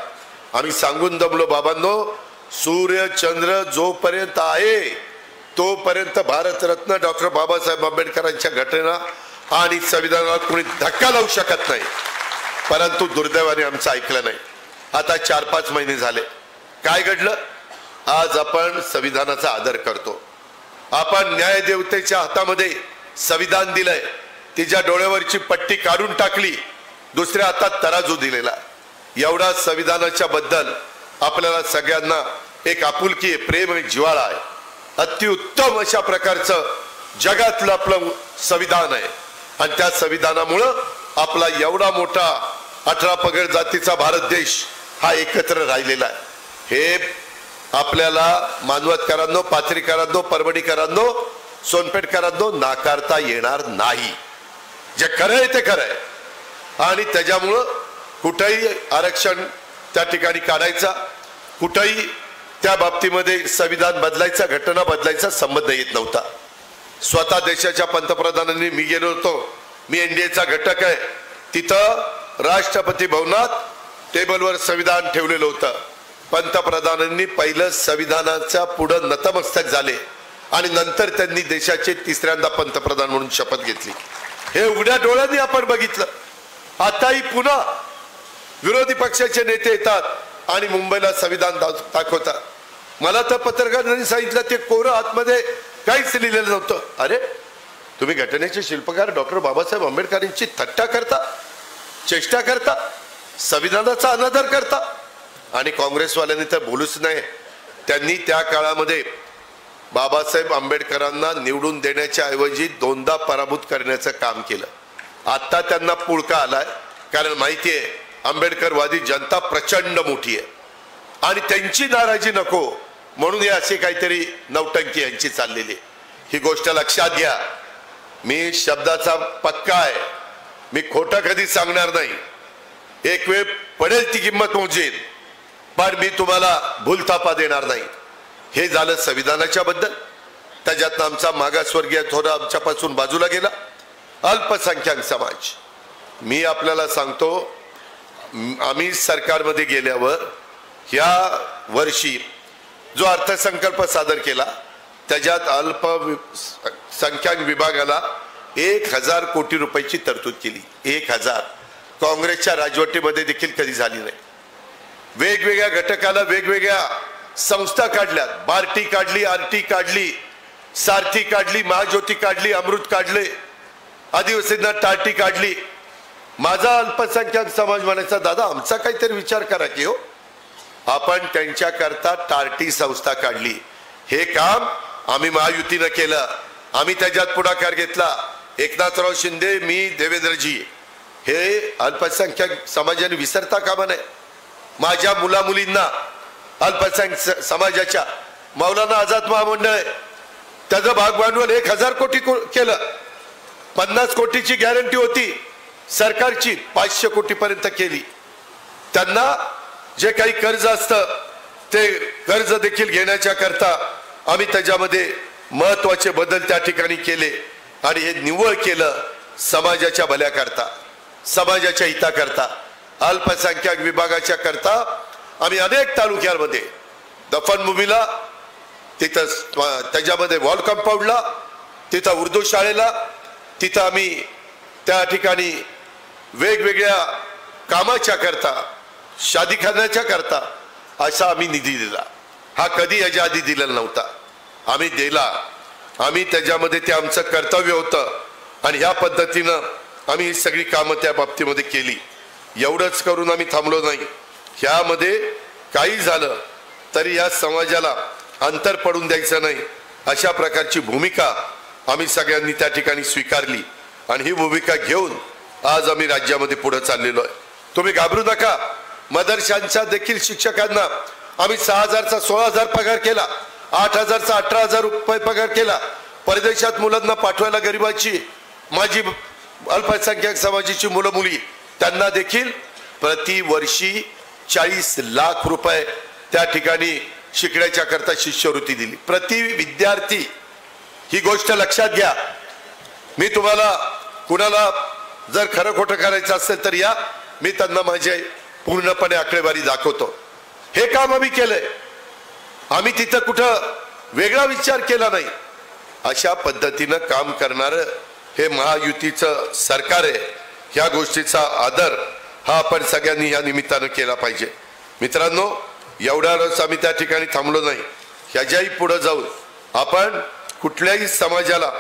आम्ही सांगून दमलो, बाबांनो, सूर्य चंद्र जोपर्यंत आहे तोपर्यंत भारतरत्न डॉक्टर बाबासाहेब आंबेडकरांच्या घटना आणि संविधानाला कोणी धक्का लावू शकत नाही. परंतु दुर्दैवाने आमचं ऐकलं नाही. आता 4-5 महिने झाले. काय घडलं? आज आपण संविधानाचा आदर करतो. आपण न्यायदेवतेच्या हातामध्ये संविधान दिलंय, तिच्या डोळ्यावरची पट्टी काढून टाकली, दुसऱ्या हातात तराजू दिलेला. एवढा संविधानाच्या बद्दल आपल्याला सगळ्यांना एक आपुलकी, प्रेम आणि जिव्हाळा आहे. अतिउत्तम अशा प्रकारचं जगातलं आपलं संविधान आहे आणि त्या संविधानामुळं आपला एवढा मोठा 18 पगड जातीचा भारत देश हा एकत्र राहिलेला आहे। हे आपल्याला मानवतकरांनो, पाथरीकरांनो, परभणीकरांनो, सोनपेठकरांनो नाकारता येणार नाही। जे खरं आहे ते खरं आहे आणि त्याच्यामुळं कुठेही आरक्षण त्या ठिकाणी काढायचा, कुठेही त्या बाबतीमध्ये संविधान बदलायचा, घटना बदलायचा संबंध येत नव्हता। स्वतः देशाच्या पंतप्रधानांनी, मी गेलो होतो, मी एनडीएचा घटक आहे, तिथं राष्ट्रपती भवनात टेबलवर संविधान ठेवलेलं होतं। पंतप्रधानांनी पहिलं संविधानाच्या पुढे नतमस्तक झाले आणि नंतर त्यांनी देशाचे तिसऱ्यांदा पंतप्रधान म्हणून शपथ घेतली। हे उघड्या डोळ्यांनी आपण बघितलं। आताही पुन्हा विरोधी पक्षाचे नेते येतात आणि मुंबईला संविधान दाखवतात। मला तर पत्रकारांनी सांगितलं ते कोरं आतमध्ये काहीच लिहिलेलं नव्हतं। अरे तुम्ही घटनेचे शिल्पकार डॉक्टर बाबासाहेब आंबेडकरांची थट्टा करता, चेष्टा करता, संविधानाचा अनादर करता आणि काँग्रेसवाल्यांनी तर बोलूच नाही। त्यांनी त्या काळामध्ये बाबासाहेब आंबेडकरांना निवडून देण्याच्या ऐवजी दोनदा पराभूत करण्याचं काम केलं। आता त्यांना पुळका आलाय, कारण माहिती आहे आंबेडकरवादी जनता प्रचंड मोठी आहे आणि त्यांची नाराजी नको म्हणून हे असे काहीतरी नौटंकी यांची चाललेली। ही गोष्ट लक्षात घ्या। मी शब्दाचा पक्का आहे, मी खोटं कधी सांगणार नाही। एक वेळ पडेल ती किंमत मोजेल, पण मी तुम्हाला भूलथापा देणार नाही। हे झालं संविधानाच्या बद्दल। त्याच्यात आमचा मागासवर्गीय थोडा आमच्यापासून बाजूला गेला, अल्पसंख्याक समाज। मी आपल्याला सांगतो, आम्ही सरकारमध्ये गेल्यावर या वर्षी जो अर्थसंकल्प सादर केला त्याच्यात अल्पसंख्याक विभागाला 1000 कोटी रुपयाची तरतूद केली। 1000 काँग्रेसच्या राजवटीमध्ये देखील कधी झाली नाही। वेगवेगळ्या घटकाला वेगवेगळ्या संस्था काढल्यात, बार्टी काढली, आरटी काढली, सारथी काढली, महाज्योती काढली, अमृत काढले, आदिवासींना टार्टी काढली। माझा अल्पसंख्याक समाज म्हणायचा, दादा आमचा काहीतरी विचार करा की हो, आपण त्यांच्याकरता टार्टी संस्था काढली। हे काम आम्ही महायुतीनं केलं, आम्ही त्याच्यात पुढाकार घेतला। एकनाथराव शिंदे, मी, देवेंद्रजी, हे अल्पसंख्याक समाजाने विसरता कामा नये। माझ्या मुलामुलींना अल्पसंख्याक समाजाच्या मौलाना आझाद महामंडळ त्याचं भाग भांडवल 1000 कोटी केलं। 50 कोटीची गॅरंटी होती सरकारची, 500 कोटी पर्यंत केली। त्यांना जे काही कर्ज असतं ते कर्ज देखील घेण्याच्या करता आम्ही त्याच्यामध्ये महत्वाचे बदल त्या ठिकाणी केले आणि हे निव्वळ केलं समाजाच्या भल्याकरता, समाजाच्या हिताकरता, अल्पसंख्याक विभागाच्या करता। आम्ही अनेक तालुक्यांमध्ये दफनभूमीला, तिथं त्याच्यामध्ये वॉल कंपाऊंडला, तिथं उर्दू शाळेला, तिथं आम्ही त्या ठिकाणी वेगवेगळ्या कामाच्या करता, शादीखान्याच्या करता असा आम्ही निधी दिला। हा कधी याच्या आधी दिलेला नव्हता, आम्ही दिला। आम्ही त्याच्यामध्ये ते आमचं कर्तव्य होतं आणि ह्या पद्धतीनं आम्ही ही सगळी कामं त्या बाबतीमध्ये केली। एवढंच करून आम्ही थांबलो नाही। ह्यामध्ये काही झालं तरी या समाजाला अंतर पडून द्यायचं नाही अशा प्रकारची भूमिका आम्ही सगळ्यांनी त्या ठिकाणी स्वीकारली आणि ही भूमिका घेऊन आज आम्ही राज्यामध्ये पुढे चाललेलो आहे। तुम्ही घाबरू नका। मदरशांच्या देखील शिक्षकांना आम्ही 6000चा 16000 पगार केला, 8000चा 18000 रुपये पगार केला। परदेशात मुलांना पाठवायला गरिबाची, माझी अल्पसंख्याक समाजाची मुलं मुली, त्यांना देखील प्रतिवर्षी 40 लाख रुपये त्या ठिकाणी शिकण्याच्या करता शिष्यवृत्ती दिली प्रति विद्यार्थी। ही गोष्ट लक्षात घ्या। मी तुम्हाला कुणाला जर खरं खोटं करायचं असेल तर या, मी त्यांना माझे पूर्णपणे आकडेवारी दाखवतो। हे काम आम्ही केलंय, आम्ही तिथं कुठं वेगळा विचार केला नाही। अशा पद्धतीनं काम करणारं हे महायुतीचं सरकार आहे। ह्या गोष्टीचा आदर हा आपण सगळ्यांनी ह्या निमित्तानं केला पाहिजे। मित्रांनो, एवढ्यावरच आम्ही त्या ठिकाणी थांबलो नाही। ह्याच्याही पुढे जाऊन आपण कुठल्याही समाजाला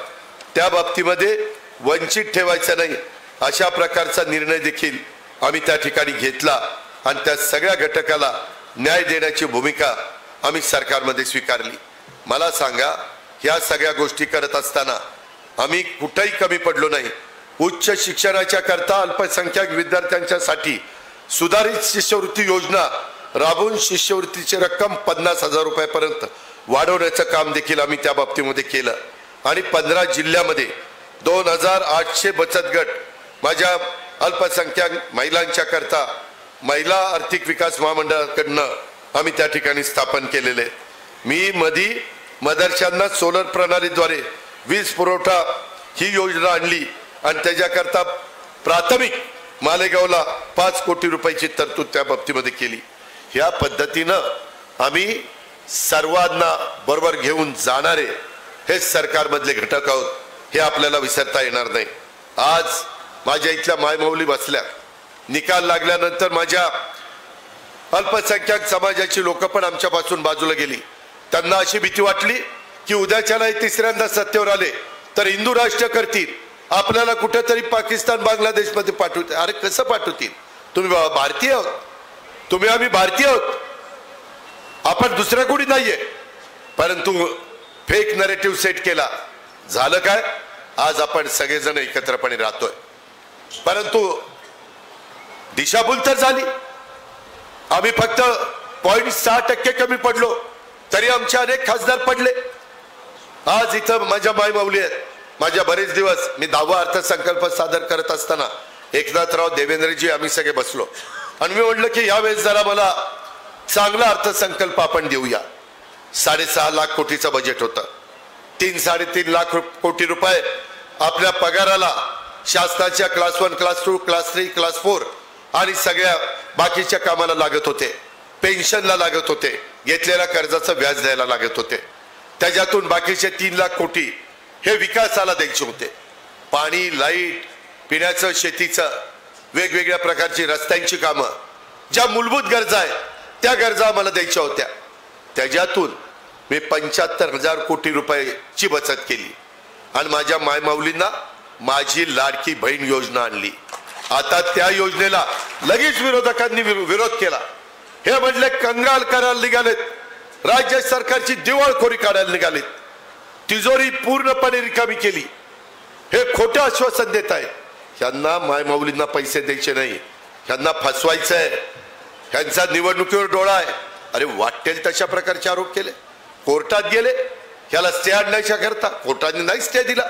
त्या बाबतीमध्ये वंचित ठेवायचं नाही अशा प्रकारचा निर्णय देखील आम्ही त्या ठिकाणी घेतला आणि त्या सगळ्या घटकाला न्याय देण्याची भूमिका आम्ही सरकारमध्ये स्वीकारली। मला सांगा, ह्या सगळ्या गोष्टी करत असताना आम्ही कुठेही कमी पडलो नाही। उच्च शिक्षणाच्या करता अल्पसंख्याक विद्यार्थ्यांच्यासाठी सुधारित शिष्यवृत्ती योजना राबवून शिष्यवृत्तीची रक्कम 50,000 रुपयापर्यंत वाढवण्याचं काम देखील आम्ही त्या बाबतीमध्ये केलं आणि 15 जिल्ह्यामध्ये 2800 बचत गट माझ्या अल्पसंख्याक महिलांच्या करता महिला आर्थिक विकास महामंडळाकडनं आम्ही त्या ठिकाणी स्थापन केलेले. मी मदरशांना सोलर प्रणालीद्वारे वीज पुरवठा ही योजना आणली आणि त्याच्याकरता प्राथमिक मालेगावला 5 कोटी रुपयाची तरतूद त्या बाबतीमध्ये केली. ह्या पद्धतीनं आम्ही सर्वांना बरोबर घेऊन जाणारे हे सरकारमधले घटक आहोत, हे आपल्याला विसरता येणार नाही. आज माझ्या इथल्या मायमौली बसल्या, निकाल लागल्यानंतर माझ्या अल्पसंख्याक समाजाची लोक पण आमच्यापासून बाजूला गेली. त्यांना अशी भीती वाटली की उद्याच्याला तिसऱ्यांदा सत्तेवर आले तर हिंदू राष्ट्र करतील, आपल्याला कुठेतरी पाकिस्तान बांगलादेशमध्ये पाठवतील. अरे कसं पाठवतील? तुम्ही भारतीय आहोत, तुम्ही आम्ही भारतीय आहोत, आपण दुसऱ्या कोणी नाहीये. परंतु फेक नरेटिव्ह सेट केला. झालं काय? आज आपण सगळेजण एकत्रपणे राहतोय, परंतु दिशाभूल तर झाली. आम्ही फक्त 0.6% कमी पडलो तरी आमचे अनेक खासदार पडले. आज इथं माझ्या मायमाऊली आहेत. माझ्या बरेच दिवस मी 10वा अर्थसंकल्प सादर करत असताना एकनाथराव देवेंद्रजी आम्ही सगळे बसलो आणि मी म्हटलं की यावेळेस जरा मला चांगला अर्थसंकल्प आपण देऊया. 6.5 लाख कोटीचं बजेट होतं. 3-3.5 लाख कोटी रुपये आपल्या पगाराला शासनाच्या क्लास 1, क्लास 2, क्लास 3, क्लास 4 आणि सगळ्या बाकीच्या कामाला लागत होते. पेन्शनला लागत होते, घेतलेल्या कर्जाचं व्याज द्यायला लागत होते. त्याच्यातून बाकीचे 3 लाख कोटी हे विकासाला द्यायचे होते. पाणी, लाईट, पिण्याचं, शेतीचं, वेगवेगळ्या प्रकारची रस्त्यांची कामं, ज्या मूलभूत गरजा आहेत त्या गरजा आम्हाला द्यायच्या होत्या. त्याच्यातून मी 75,000 कोटी रुपयाची बचत केली आणि माझ्या मायमाऊलींना माझी लाडकी बहीण योजना आणली. आता त्या योजनेला लगेच विरोधकांनी विरोध केला. हे म्हटले कंगाल करायला निघालेत, राज्य सरकारची दिवाळखोरी काढायला निघालेत, तिजोरी पूर्णपणे रिकामी केली, हे खोटं आश्वासन देत आहे. ह्यांना मायमाऊलींना पैसे द्यायचे नाही, ह्यांना फसवायचंय, ह्यांचा निवडणुकीवर डोळा आहे. अरे वाटेल तशा प्रकारचे आरोप केले, कोर्टात गेले, ह्याला स्टे आणण्याच्या करता कोर्टाने नाही स्टे दिला.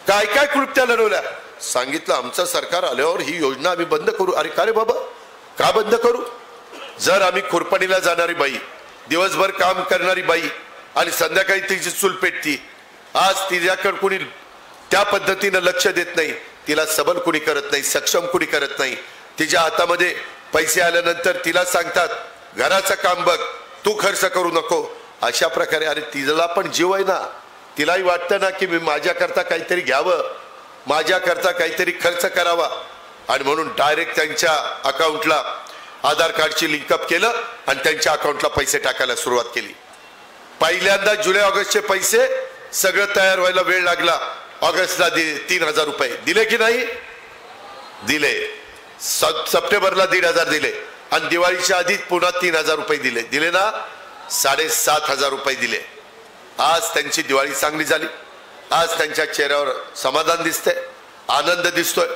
काय काय कृत्या लढवल्या. सांगितलं आमचं सरकार आल्यावर ही योजना आम्ही बंद करू. अरे का रे बाबा, का बंद करू? जर आम्ही खुरपणीला जाणारी बाई, दिवसभर काम करणारी बाई आणि संध्याकाळी तिची चूल पेटती, आज तिच्याकडे कुणी त्या पद्धतीनं लक्ष देत नाही, तिला सबल कुणी करत नाही, सक्षम कुणी करत नाही. तिच्या हातामध्ये पैसे आल्यानंतर तिला सांगतात घराचं काम बघ, तू खर्च करू नको. अशा प्रकारे अरे तिला पण जीव आहे ना, तिलाही वाटतं ना की मी माझ्याकरता काहीतरी घ्यावं, माझ्याकरता काहीतरी खर्च करावा. आणि म्हणून डायरेक्ट त्यांच्या अकाउंटला आधार कार्डची लिंकअप केलं आणि त्यांच्या अकाउंटला पैसे टाकायला सुरुवात केली. पहिल्यांदा जुलै ऑगस्टचे पैसे सगळं तयार व्हायला वेळ लागला. ऑगस्टला 3,000 रुपये दिले की नाही दिले, सप्टेंबरला 1,500 दिले आणि दिवाळीच्या आधी पुन्हा 3,000 रुपये दिले ना, 7,500 रुपये दिले. आज त्यांची दिवाळी चांगली झाली. आज त्यांच्या चेहऱ्यावर समाधान दिसतंय, आनंद दिसतोय.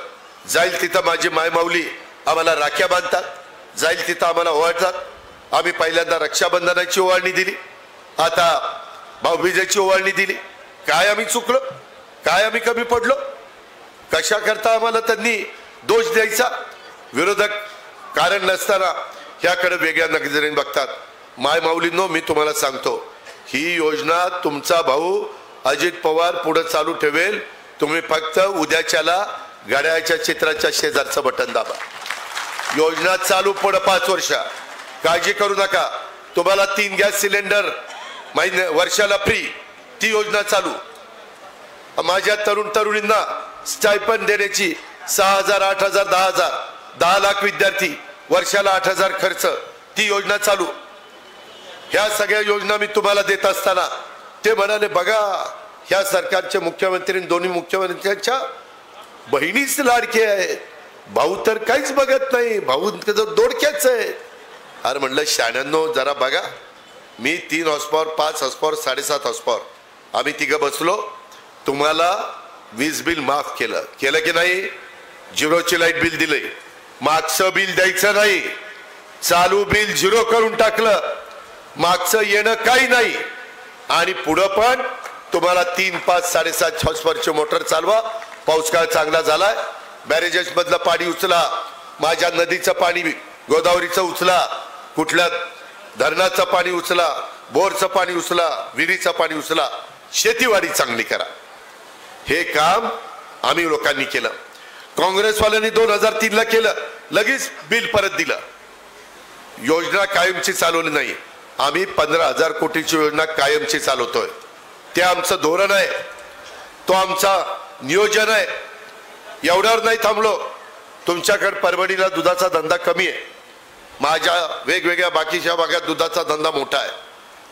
जाईल तिथं माझी मायमाऊली आम्हाला राख्या बांधतात, जाईल तिथं आम्हाला ओवाळतात. आम्ही पहिल्यांदा रक्षाबंधनाची ओवाळणी दिली, आता भाऊबीजेची ओवाळणी दिली. काय आम्ही चुकलो? काय आम्ही कमी पडलो? कशा करता आम्हाला त्यांनी दोष द्यायचा? विरोधक कारण नसताना ह्याकडे वेगळ्या नजरेने बघतात. मायमाऊलींनो, मी तुम्हाला सांगतो, ही योजना तुमचा भाऊ अजित पवार पुढे चालू ठेवेल. तुम्ही फक्त उद्याच्याला घड्याळाच्या चित्राच्या शेजारचं बटन दाबा. योजना चालू पुढे 5 वर्ष, काळजी करू नका. तुम्हाला 3 गॅस सिलेंडर वर्षाला फ्री, ती योजना चालू. माझ्या तरुणींना स्टायपन देण्याची 6,000, 8,000, 10,000, 10 लाख विद्यार्थी, वर्षाला 8,000 खर्च, ती योजना चालू. ह्या सगळ्या योजना मी तुम्हाला देत असताना ते म्हणाले बघा ह्या सरकारचे मुख्यमंत्री, दोन्ही मुख्यमंत्र्यांच्या बहिणीच लाडके आहेत, भाऊ तर काहीच बघत नाही, भाऊ दोडक्याच आहे. अरे म्हणलं शाण्यांनो जरा बघा, मी 3 हॉर्सपॉवर, 5 हॉर्सपॉवर, 7.5 हॉर्सपॉवर, आम्ही तिघं बसलो, तुम्हाला वीज बिल माफ केलं की नाही? 0ची लाईट बिल दिले, मागचं बिल द्यायचं नाही, चालू बिल 0 करून टाकलं, मागचं येणं काही नाही आणि पुढं पण तुम्हाला 3, 5, 7.5 हॉर्सपावरची मोटर चालवा. पाऊस काळ चांगला झालाय, बॅरेजेस मधलं पाणी उचला, माझ्या नदीचं पाणी गोदावरीचं उचला, कुठल्या धरणाचं पाणी उचला, बोरचं पाणी उचला, विहिरीचं पाणी उचला, शेतीवाडी चांगली करा. हे काम आम्ही लोकांनी केलं. काँग्रेसवाल्यांनी 2003 ला केलं, लगेच बिल परत दिलं. योजना कायमची चालवली नाही, आम्ही 15,000 कोटीची योजना कायमची चालवतोय. ते आमचं धोरण आहे, तो आमचा नियोजन आहे. एवढ्यावर नाही थांबलो. तुमच्याकडे परभणीला दुधाचा धंदा कमी आहे, माझ्या वेगवेगळ्या बाकीच्या भागात दुधाचा धंदा मोठा आहे.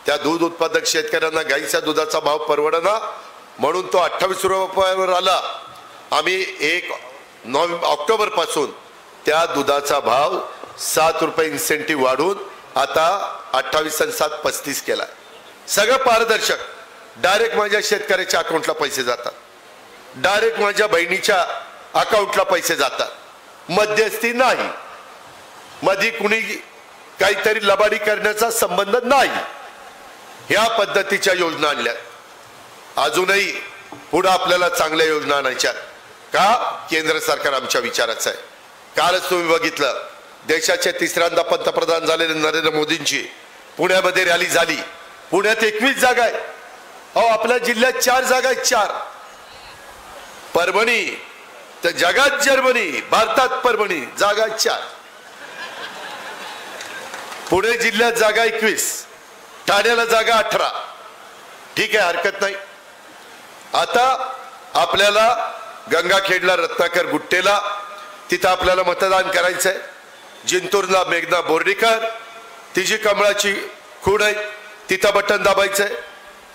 त्या दूध उत्पादक शेतकऱ्यांना गाईच्या दुधाचा भाव परवडना म्हणून तो 28 रुपयावर आला. आम्ही 1 ऑक्टोबर पासून त्या दुधाचा भाव 7 रुपये इन्सेंटिव्ह वाढून आता 28 आणि 7 35 केलाय. सगळं पारदर्शक. डायरेक्ट माझ्या शेतकऱ्याच्या अकाउंटला पैसे जातात, डायरेक्ट माझ्या बहिणीच्या अकाउंटला पैसे जातात, मध्यस्थी नाही, मध्ये कुणी काहीतरी लबाडी करण्याचा संबंध नाही. ह्या पद्धतीच्या योजना आणल्या. अजूनही पुढे आपल्याला चांगल्या योजना आणायच्या का? केंद्र सरकार आमच्या विचाराचं आहे. कालच तुम्ही बघितलं, देशाचे 3ऱ्यांदा पंतप्रधान झालेले नरेंद्र मोदींची पुण्यामध्ये रॅली झाली. पुण्यात 21 जागा आहे. अहो, आपल्या जिल्ह्यात 4 जागा आहेत. 4 परभणी तर जगात जर्मनी, भारतात परभणी, जागा 4. पुणे जिल्ह्यात जागा 21, ठाण्याला जागा 18. ठीक आहे, हरकत नाही. आता आपल्याला गंगाखेडला रत्नाकर गुट्टेला तिथं आपल्याला मतदान करायचंय. जिंतूरला मेघना बोर्डीकर, तिची कमळाची खूण आहे, तिथं बटन दाबायचंय.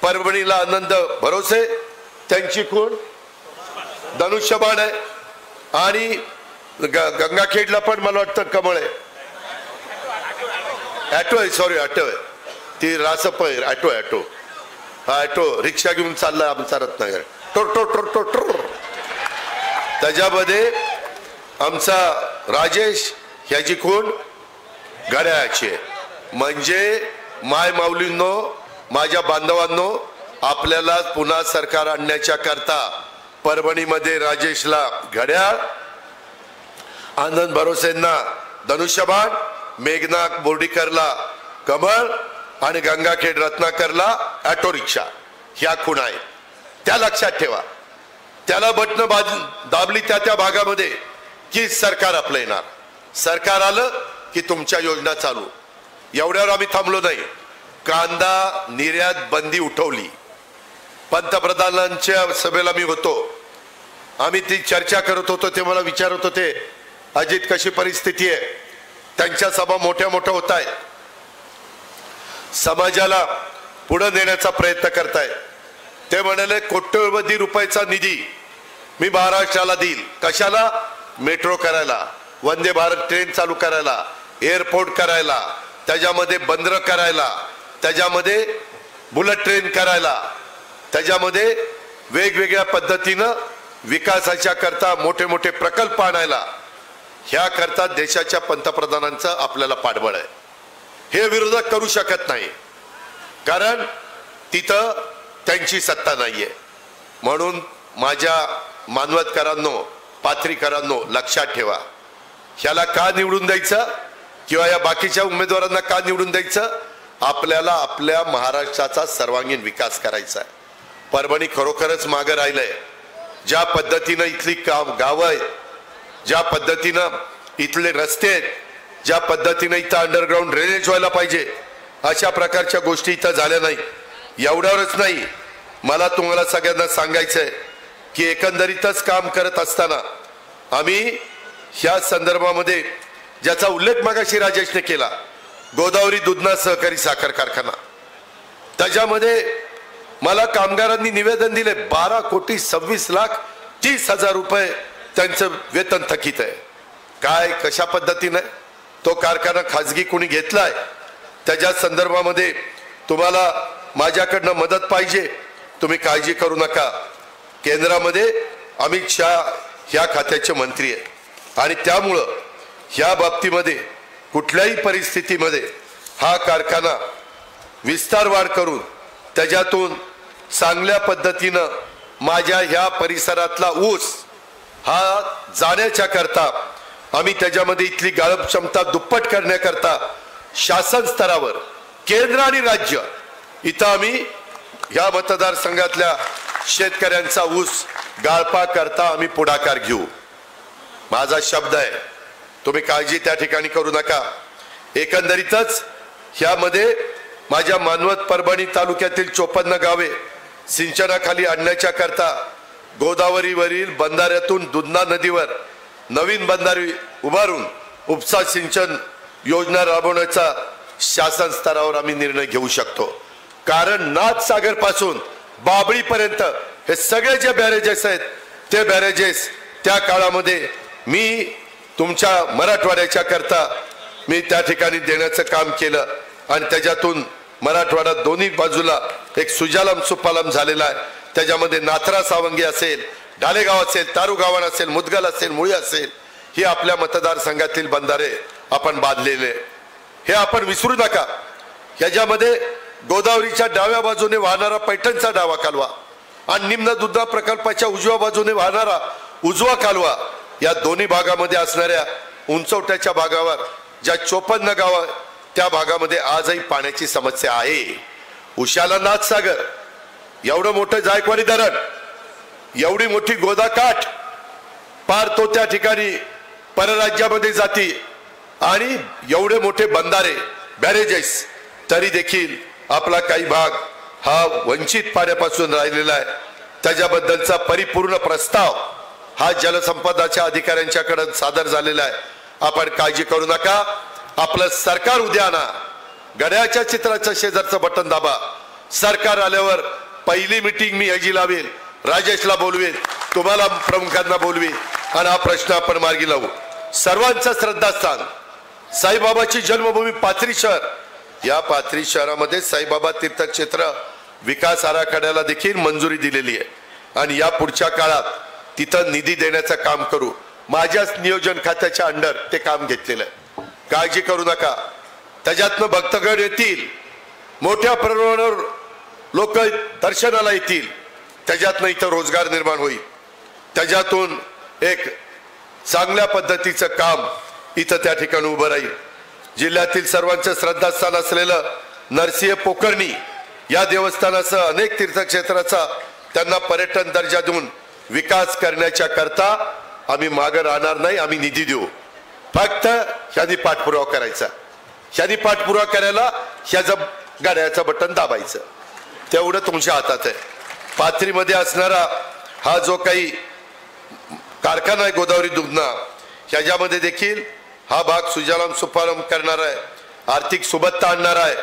परभणीला आनंद भरोसे, त्यांची खूण धनुष्यबाण आहे. आणि गंगाखेडला पण मला वाटतं कमळ आहे, ॲटो आहे, सॉरी ॲटो आहे, ती रासप आहे, ॲटो ॲटो हा ॲटो रिक्षा घेऊन चाललाय आमचा रत्नागर, टोर टोर टोर टोर टोर. त्याच्यामध्ये आमचा राजेश ह्याची खूण घड्याळाची आहे. म्हणजे माय माऊलींनो, माझ्या बांधवांनो, आपल्याला पुन्हा सरकार आणण्याच्या करता परभणीमध्ये राजेशला घड्याळ, आनंद भरोसेंना धनुष्यबाण, मेघना बोर्डीकरला कमळ आणि गंगाखेड रत्नाकरला ऑटो रिक्षा, ह्या खूण आहे. त्या लक्षात ठेवा. त्याला बटन दाबली त्या भागामध्ये की सरकार आपलं येणार. सरकार आलं की तुमच्या योजना चालू. एवढ्यावर आम्ही थांबलो नाही. कांदा निर्यात बंदी उठवली. पंतप्रधानांच्या सभेला मी होतो, आम्ही ती चर्चा करत होतो. ते मला विचारत होते, अजित कशी परिस्थिती आहे? त्यांच्या सभा मोठ्या मोठ्या होत आहेत, समाजाला पुढे नेण्याचा प्रयत्न करतायत. ते म्हणाले कोट्यवधी रुपयाचा निधी मी महाराष्ट्राला देईल. कशाला? मेट्रो करायला, वंदे भारत ट्रेन चालू करायला, एअरपोर्ट करायला, त्याच्यामध्ये बंदरं करायला, त्याच्यामध्ये बुलेट ट्रेन करायला, त्याच्यामध्ये वेगवेगळ्या पद्धतीनं विकासाच्या करता मोठे मोठे प्रकल्प आणायला. ह्या करता देशाच्या पंतप्रधानांचं आपल्याला पाठबळ आहे. हे विरोधक करू शकत नाही, कारण तिथं त्यांची सत्ता नाहीये. म्हणून माझ्या मानवतकरांनो, पात्रीकरांनो, लक्षात ठेवा, ह्याला का निवडून द्यायचं किंवा या बाकीच्या उमेदवारांना का निवडून द्यायचं? आपल्याला आपल्या महाराष्ट्राचा सर्वांगीण विकास करायचा आहे. परभणी खरोखरच मागे राहिलंय. ज्या पद्धतीनं इथली गावं आहेत, ज्या पद्धतीनं इथले रस्ते आहेत, ज्या पद्धतीनं इथं अंडरग्राऊंड ड्रेनेज व्हायला पाहिजे, अशा प्रकारच्या गोष्टी इथं झाल्या नाही. एवढ्यावरच नाही, मला तुम्हाला सगळ्यांना सांगायचंय की एकंदरीतच काम करत असताना आम्ही ह्या संदर्भामध्ये ज्याचा उल्लेख मगाशी राजेशने केला, गोदावरी दुधना सहकारी साखर कारखाना, त्याच्यामध्ये मला कामगारांनी निवेदन दिले 12,26,30,000 रुपये त्यांचं वेतन थकीत आहे. काय कशा पद्धतीने तो कारखाना खाजगी कोणी घेतलाय, त्याच्या संदर्भामध्ये तुम्हाला माझ्याकडनं मदत पाहिजे, तुम्ही काळजी करू नका. केंद्रामध्ये अमित शहा ह्या खात्याचे मंत्री आहेत आणि त्यामुळं ह्या बाबतीमध्ये कुठल्याही परिस्थितीमध्ये हा कारखाना विस्तार वाढ करून त्याच्यातून चांगल्या पद्धतीनं माझ्या ह्या परिसरातला ऊस हा जाण्याच्या करता आम्ही त्याच्यामध्ये इथली गाळप क्षमता दुप्पट करण्याकरता शासन स्तरावर केंद्र आणि राज्य इथं आम्ही या मतदारसंघातल्या शेतकऱ्यांचा ऊस गाळपा करता आम्ही पुढाकार घेऊ. माझा शब्द आहे, तुम्ही काळजी त्या ठिकाणी करू नका. एकंदरीतच ह्यामध्ये माझ्या मानवत परभणी तालुक्यातील 54 गावे सिंचनाखाली आणण्याच्या करता गोदावरीवरील बंधाऱ्यातून दुधना नदीवर नवीन बंधारे उभारून उपसा सिंचन योजना राबवण्याचा शासन स्तरावर आम्ही निर्णय घेऊ शकतो. कारण नाथसागर पासून बाबळी पर्यंत हे सगळे जे बॅरेजेस आहेत ते बॅरेजेस त्या काळामध्ये मी तुमच्या मराठवाड्याच्या करता मी त्या ठिकाणी देण्याचं काम केलं आणि त्याच्यातून मराठवाडा दोन्ही बाजूला एक सुजालाम सुफालाम झालेला आहे. त्याच्यामध्ये नाथरा सावंगी असेल, डालेगाव असेल, तारुगावन असेल, मुदगल असेल, मुळी असेल, ही आपल्या मतदारसंघातील बंधारे आपण बांधलेले हे आपण विसरू नका. याच्यामध्ये गोदावरीच्या डाव्या बाजूने वाहणारा पैठणचा डावा कालवा आणि निम्न दुधना प्रकल्पाच्या उजव्या बाजूने वाहणारा उजवा कालवा या दोन्ही भागामध्ये असणाऱ्या उंचवट्याच्या भागावर ज्या 54 गाव त्या भागामध्ये आजही पाण्याची समस्या आहे. उशाला नाथसागर, एवढं मोठं जायकवाडी धरण, एवढी मोठी गोदाकाठ पार तो त्या ठिकाणी परराज्यामध्ये जाती आणि एवढे मोठे बंधारे बॅरेजेस तरी देखील आपला काही भाग हा वंचित पाण्यापासून राहिलेला आहे. त्याच्याबद्दलचा परिपूर्ण प्रस्ताव हा जलसंपदाच्या अधिकाऱ्यांच्याकडे सादर झालेला आहे. आपण काळजी करू नका. आपलं सरकार उद्या ना गड्याच्या चित्राच्या शेजारचं बटन दाबा. सरकार आल्यावर पहिली मीटिंग मी ह्याची लावेल, राजेशला बोलवेल, तुम्हाला प्रमुखांना बोलवेल आणि हा प्रश्न आपण मार्गी लावू. सर्वांचं श्रद्धास्थान साईबाबाची जन्मभूमी पाथरी शहर, या पाथरी शहरामध्ये साईबाबा तीर्थक्षेत्र विकास आराखड्याला देखील मंजुरी दिलेली आहे आणि या पुढच्या काळात तिथं निधी देण्याचं काम करू. माझ्याच नियोजन खात्याच्या अंडर ते काम घेतलेलं आहे. काळजी करू नका. त्याच्यातनं भक्तगण येतील, मोठ्या प्रमाणावर लोक दर्शनाला येतील, त्याच्यातनं इथं रोजगार निर्माण होईल. त्याच्यातून एक चांगल्या पद्धतीचं काम इथं त्या ठिकाणी उभं राहील. जिल्ह्यातील सर्वांचं श्रद्धास्थान असलेलं नरसिंह पोकर्णी या देवस्थानासह अनेक तीर्थक्षेत्राचा त्यांना पर्यटन दर्जा देऊन विकास करण्याच्या करता आम्ही मागे राहणार नाही. आम्ही निधी देऊ. फक्त ह्यांनी पाठपुरावा करायचा. ह्यांनी पाठपुरावा करायला ह्याचं गाड्याचं बटन दाबायचं, तेवढं तुमच्या हातात आहे. पाथरीमध्ये असणारा हा जो काही कारखाना आहे गोदावरी दुधना, ह्याच्यामध्ये देखील हा भाग सुजालाम सुफालाम करणार आहे, आर्थिक सुबत्ता आणणार आहे,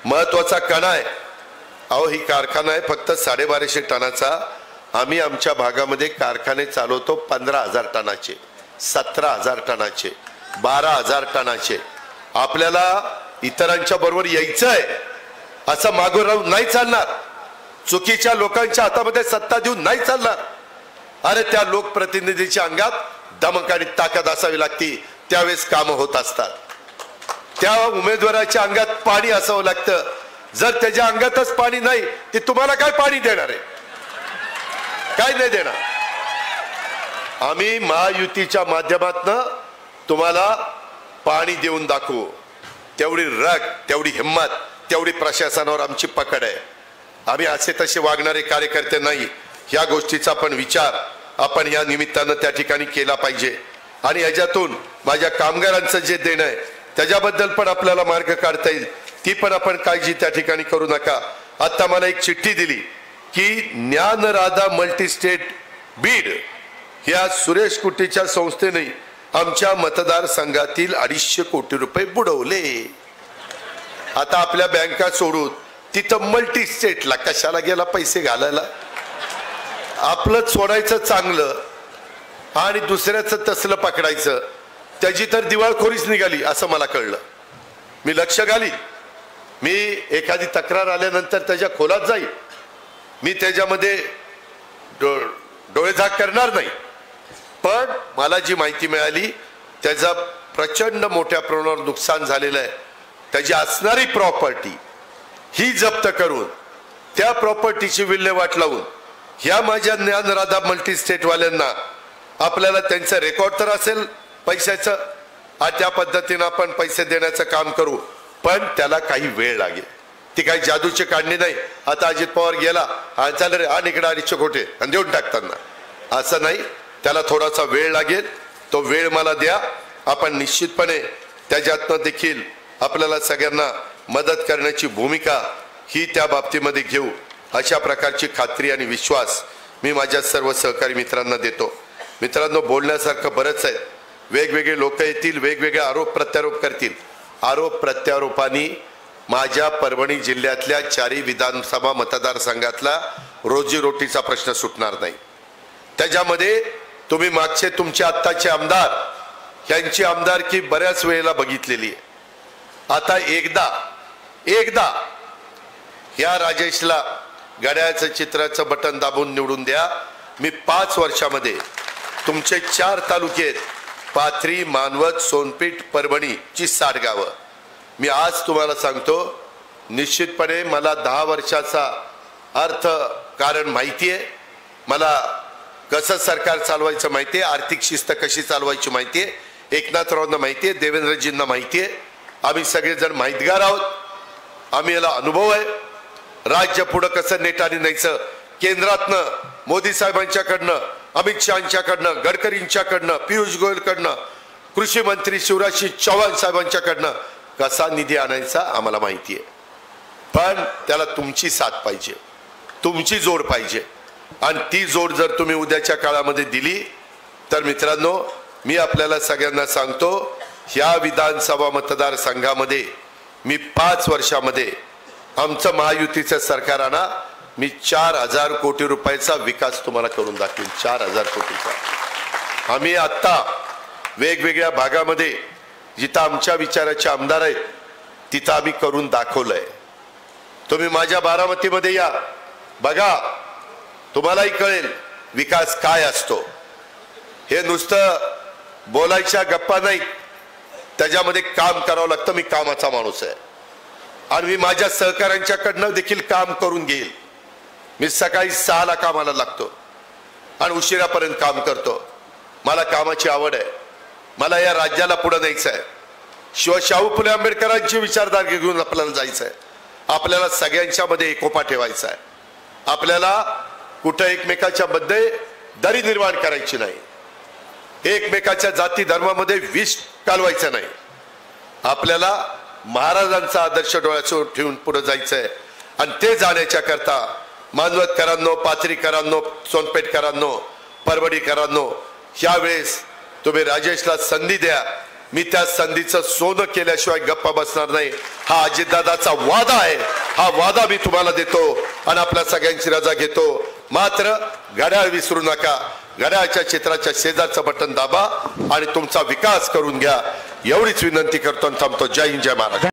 महत्वाचा कणा आहे. अहो ही कारखाना आहे फक्त 1250 टनाचा. आम्ही आमच्या भागामध्ये कारखाने चालवतो 15,000 टनाचे, 17,000 टनाचे, 12,000 टनाचे. आपल्याला इतरांच्या बरोबर यायचं आहे असं मागून राहून नाही चालणार. चुकीच्या लोकांच्या हातामध्ये सत्ता देऊन नाही चालणार. अरे त्या लोकप्रतिनिधीच्या अंगात दमक आणि ताकद असावी लागती, त्यावेळेस कामं होत असतात. त्या उमेदवाराच्या अंगात पाणी असावं लागतं. जर त्याच्या अंगातच पाणी नाही ते तुम्हाला काय पाणी देणार आहे? काय नाही देणार. आम्ही महायुतीच्या माध्यमातून तुम्हाला पाणी देऊन दाखवू. तेवढी रग, तेवढी हिंमत, तेवढी प्रशासनावर आमची पकड आहे. आम्ही असे तसे वागणारे कार्यकर्ते नाही. ह्या गोष्टीचा पण विचार आपण या निमित्तानं त्या ठिकाणी केला पाहिजे. आणि याच्यातून माझ्या कामगारांचं जे देणं आहे त्याच्याबद्दल पण आपल्याला मार्ग काढता येईल. ती पण आपण काळजी त्या ठिकाणी करू नका. आता मला एक चिठ्ठी दिली की ज्ञानराधा मल्टीस्टेट बीड या सुरेश कुटीच्या संस्थेने आमच्या मतदारसंघातील 250 कोटी रुपये बुडवले. आता आपल्या बँका सोडून तिथं मल्टी स्टेटला कशाला गेला पैसे घालायला? आपलं सोडायचं चांगलं आणि दुसऱ्याचं तसलं पकडायचं. त्याची तर दिवाळखोरीच निघाली असं मला कळलं. मी लक्ष घाली. मी एखादी तक्रार आल्यानंतर त्याच्या खोलात जाईल. मी त्याच्यामध्ये डोळेझाक करणार नाही. पण मला जी माहिती मिळाली त्याचा प्रचंड मोठ्या प्रमाणावर नुकसान झालेलं आहे, त्याची असणारी प्रॉपर्टी ही जप्त करून त्या प्रॉपर्टीची विल्हेवाट लावून ह्या माझ्या ज्ञानराधा मल्टीस्टेटवाल्यांना आपल्याला त्यांचं रेकॉर्ड तर असेल पैशाचं, त्या पद्धतीनं आपण पैसे देण्याचं काम करू, पण त्याला काही वेळ लागेल. ती काही जादूची काढणी नाही. आता अजित पवार गेला, हा चालेल रे, हा इकडे 250 कोटी आणि देऊन टाकताना, असं नाही. त्याला थोडासा वेळ लागेल. तो वेळ मला द्या. आपण निश्चितपणे त्याच्यातनं देखील आपल्याला सगळ्यांना मदत करण्याची भूमिका ही त्या बाबतीमध्ये घेऊ, अशा प्रकारची खात्री आणि विश्वास मी माझ्या सर्व सहकारी मित्रांना देतो. मित्रांनो, बोलण्यासारखं बरंच आहे. वेगवेगळे लोक येतील, वेगवेगळे आरोप प्रत्यारोप करतील. आरोप प्रत्यारोपांनी माझ्या परभणी जिल्ह्यातल्या 4 विधानसभा मतदारसंघातला रोजीरोटीचा प्रश्न सुटणार नाही. त्याच्यामध्ये तुम्ही मागचे तुमचे आत्ताचे आमदार यांची आमदारकी बऱ्याच वेळेला बघितलेली आहे. आता एकदा या राजेशला घड्याळाचं चित्राचं बटन दाबून निवडून द्या. मी 5 वर्षामध्ये तुमचे 4 तालुके, पाथरी, मानवत, सोनपेठ, परभणी ची 60 गावं, मी आज तुम्हाला सांगतो, निश्चितपणे मला 10 वर्षाचा अर्थ कारण माहिती आहे. मला कसं सरकार चालवायचं माहिती आहे, आर्थिक शिस्त कशी चालवायची माहिती आहे, एकनाथरावांना माहिती आहे, देवेंद्रजींना माहिती आहे. आम्ही सगळेजण माहितगार आहोत. आम्ही याला अनुभव आहे. राज्य पुढं कसं नेटाने न्यायचं, केंद्रातनं मोदी साहेबांच्याकडनं, अमित शहांच्याकडनं, गडकरींच्याकडनं, पियुष गोयलकडनं, कृषी मंत्री शिवराज सिंह चौहान साहेबांच्याकडनं कसा निधी आणायचा आम्हाला माहिती आहे. पण त्याला तुमची साथ पाहिजे, तुमची जोड पाहिजे. आणि ती जोड जर तुम्ही उद्याच्या काळामध्ये दिली तर मित्रांनो, मी आपल्याला सगळ्यांना सांगतो, ह्या विधानसभा मतदारसंघामध्ये मी 5 वर्षामध्ये आमचं महायुतीचं सरकार आणा, मी 4000 कोटी रुपयाचा विकास तुम्हाला करून दाखवेन. 4000 कोटीचा. आम्ही आत्ता वेगवेगळ्या भागामध्ये जिथं आमच्या विचाराचे आमदार आहेत तिथं आम्ही करून दाखवलंय. तुम्ही माझ्या बारामतीमध्ये या, बघा, तुम्हालाही कळेल विकास काय असतो. हे नुसतं बोलायच्या गप्पा नाही, त्याच्यामध्ये काम करावं लागतं. मी कामाचा माणूस आहे आणि मी माझ्या सहकाऱ्यांच्याकडनं देखील काम करून घेईल. मी सकाळी 6ला कामाला लागतो आणि उशिरापर्यंत काम करतो. मला कामाची आवड आहे. मला या राज्याला पुढे न्यायचं आहे. शाहू फुले आंबेडकरांची विचारधारा घेऊन आपल्याला जायचं आहे. आपल्याला सगळ्यांच्या मध्ये एकोपा ठेवायचा आहे. आपल्याला कुठं एकमेकाच्या मध्ये दरी निर्माण करायची नाही. एकमेकाच्या जाती धर्मामध्ये विष कालवायचं नाही. आपल्याला महाराजांचा आदर्श डोळ्यासमोर ठेवून पुढे जायचं आहे. आणि ते जाण्याच्या करता मानवतकरांनो, पाथरीकरांनो, सोनपेठकरांनो, परभणीकरांनो, यावेळेस तुम्ही राजेशला संधी द्या. मी त्या संधीचं सोनं केल्याशिवाय गप्पा बसणार नाही. हा अजितदादाचा वादा आहे. हा वादा मी तुम्हाला देतो आणि आपल्या सगळ्यांची रजा घेतो. मात्र घड्याळ विसरू नका. घड्याळाच्या चित्राच्या शेजारचं बटन दाबा आणि तुमचा विकास करून घ्या. एवढीच विनंती करतो आणि थांबतो. जय हिंद, जय महाराष्ट्र.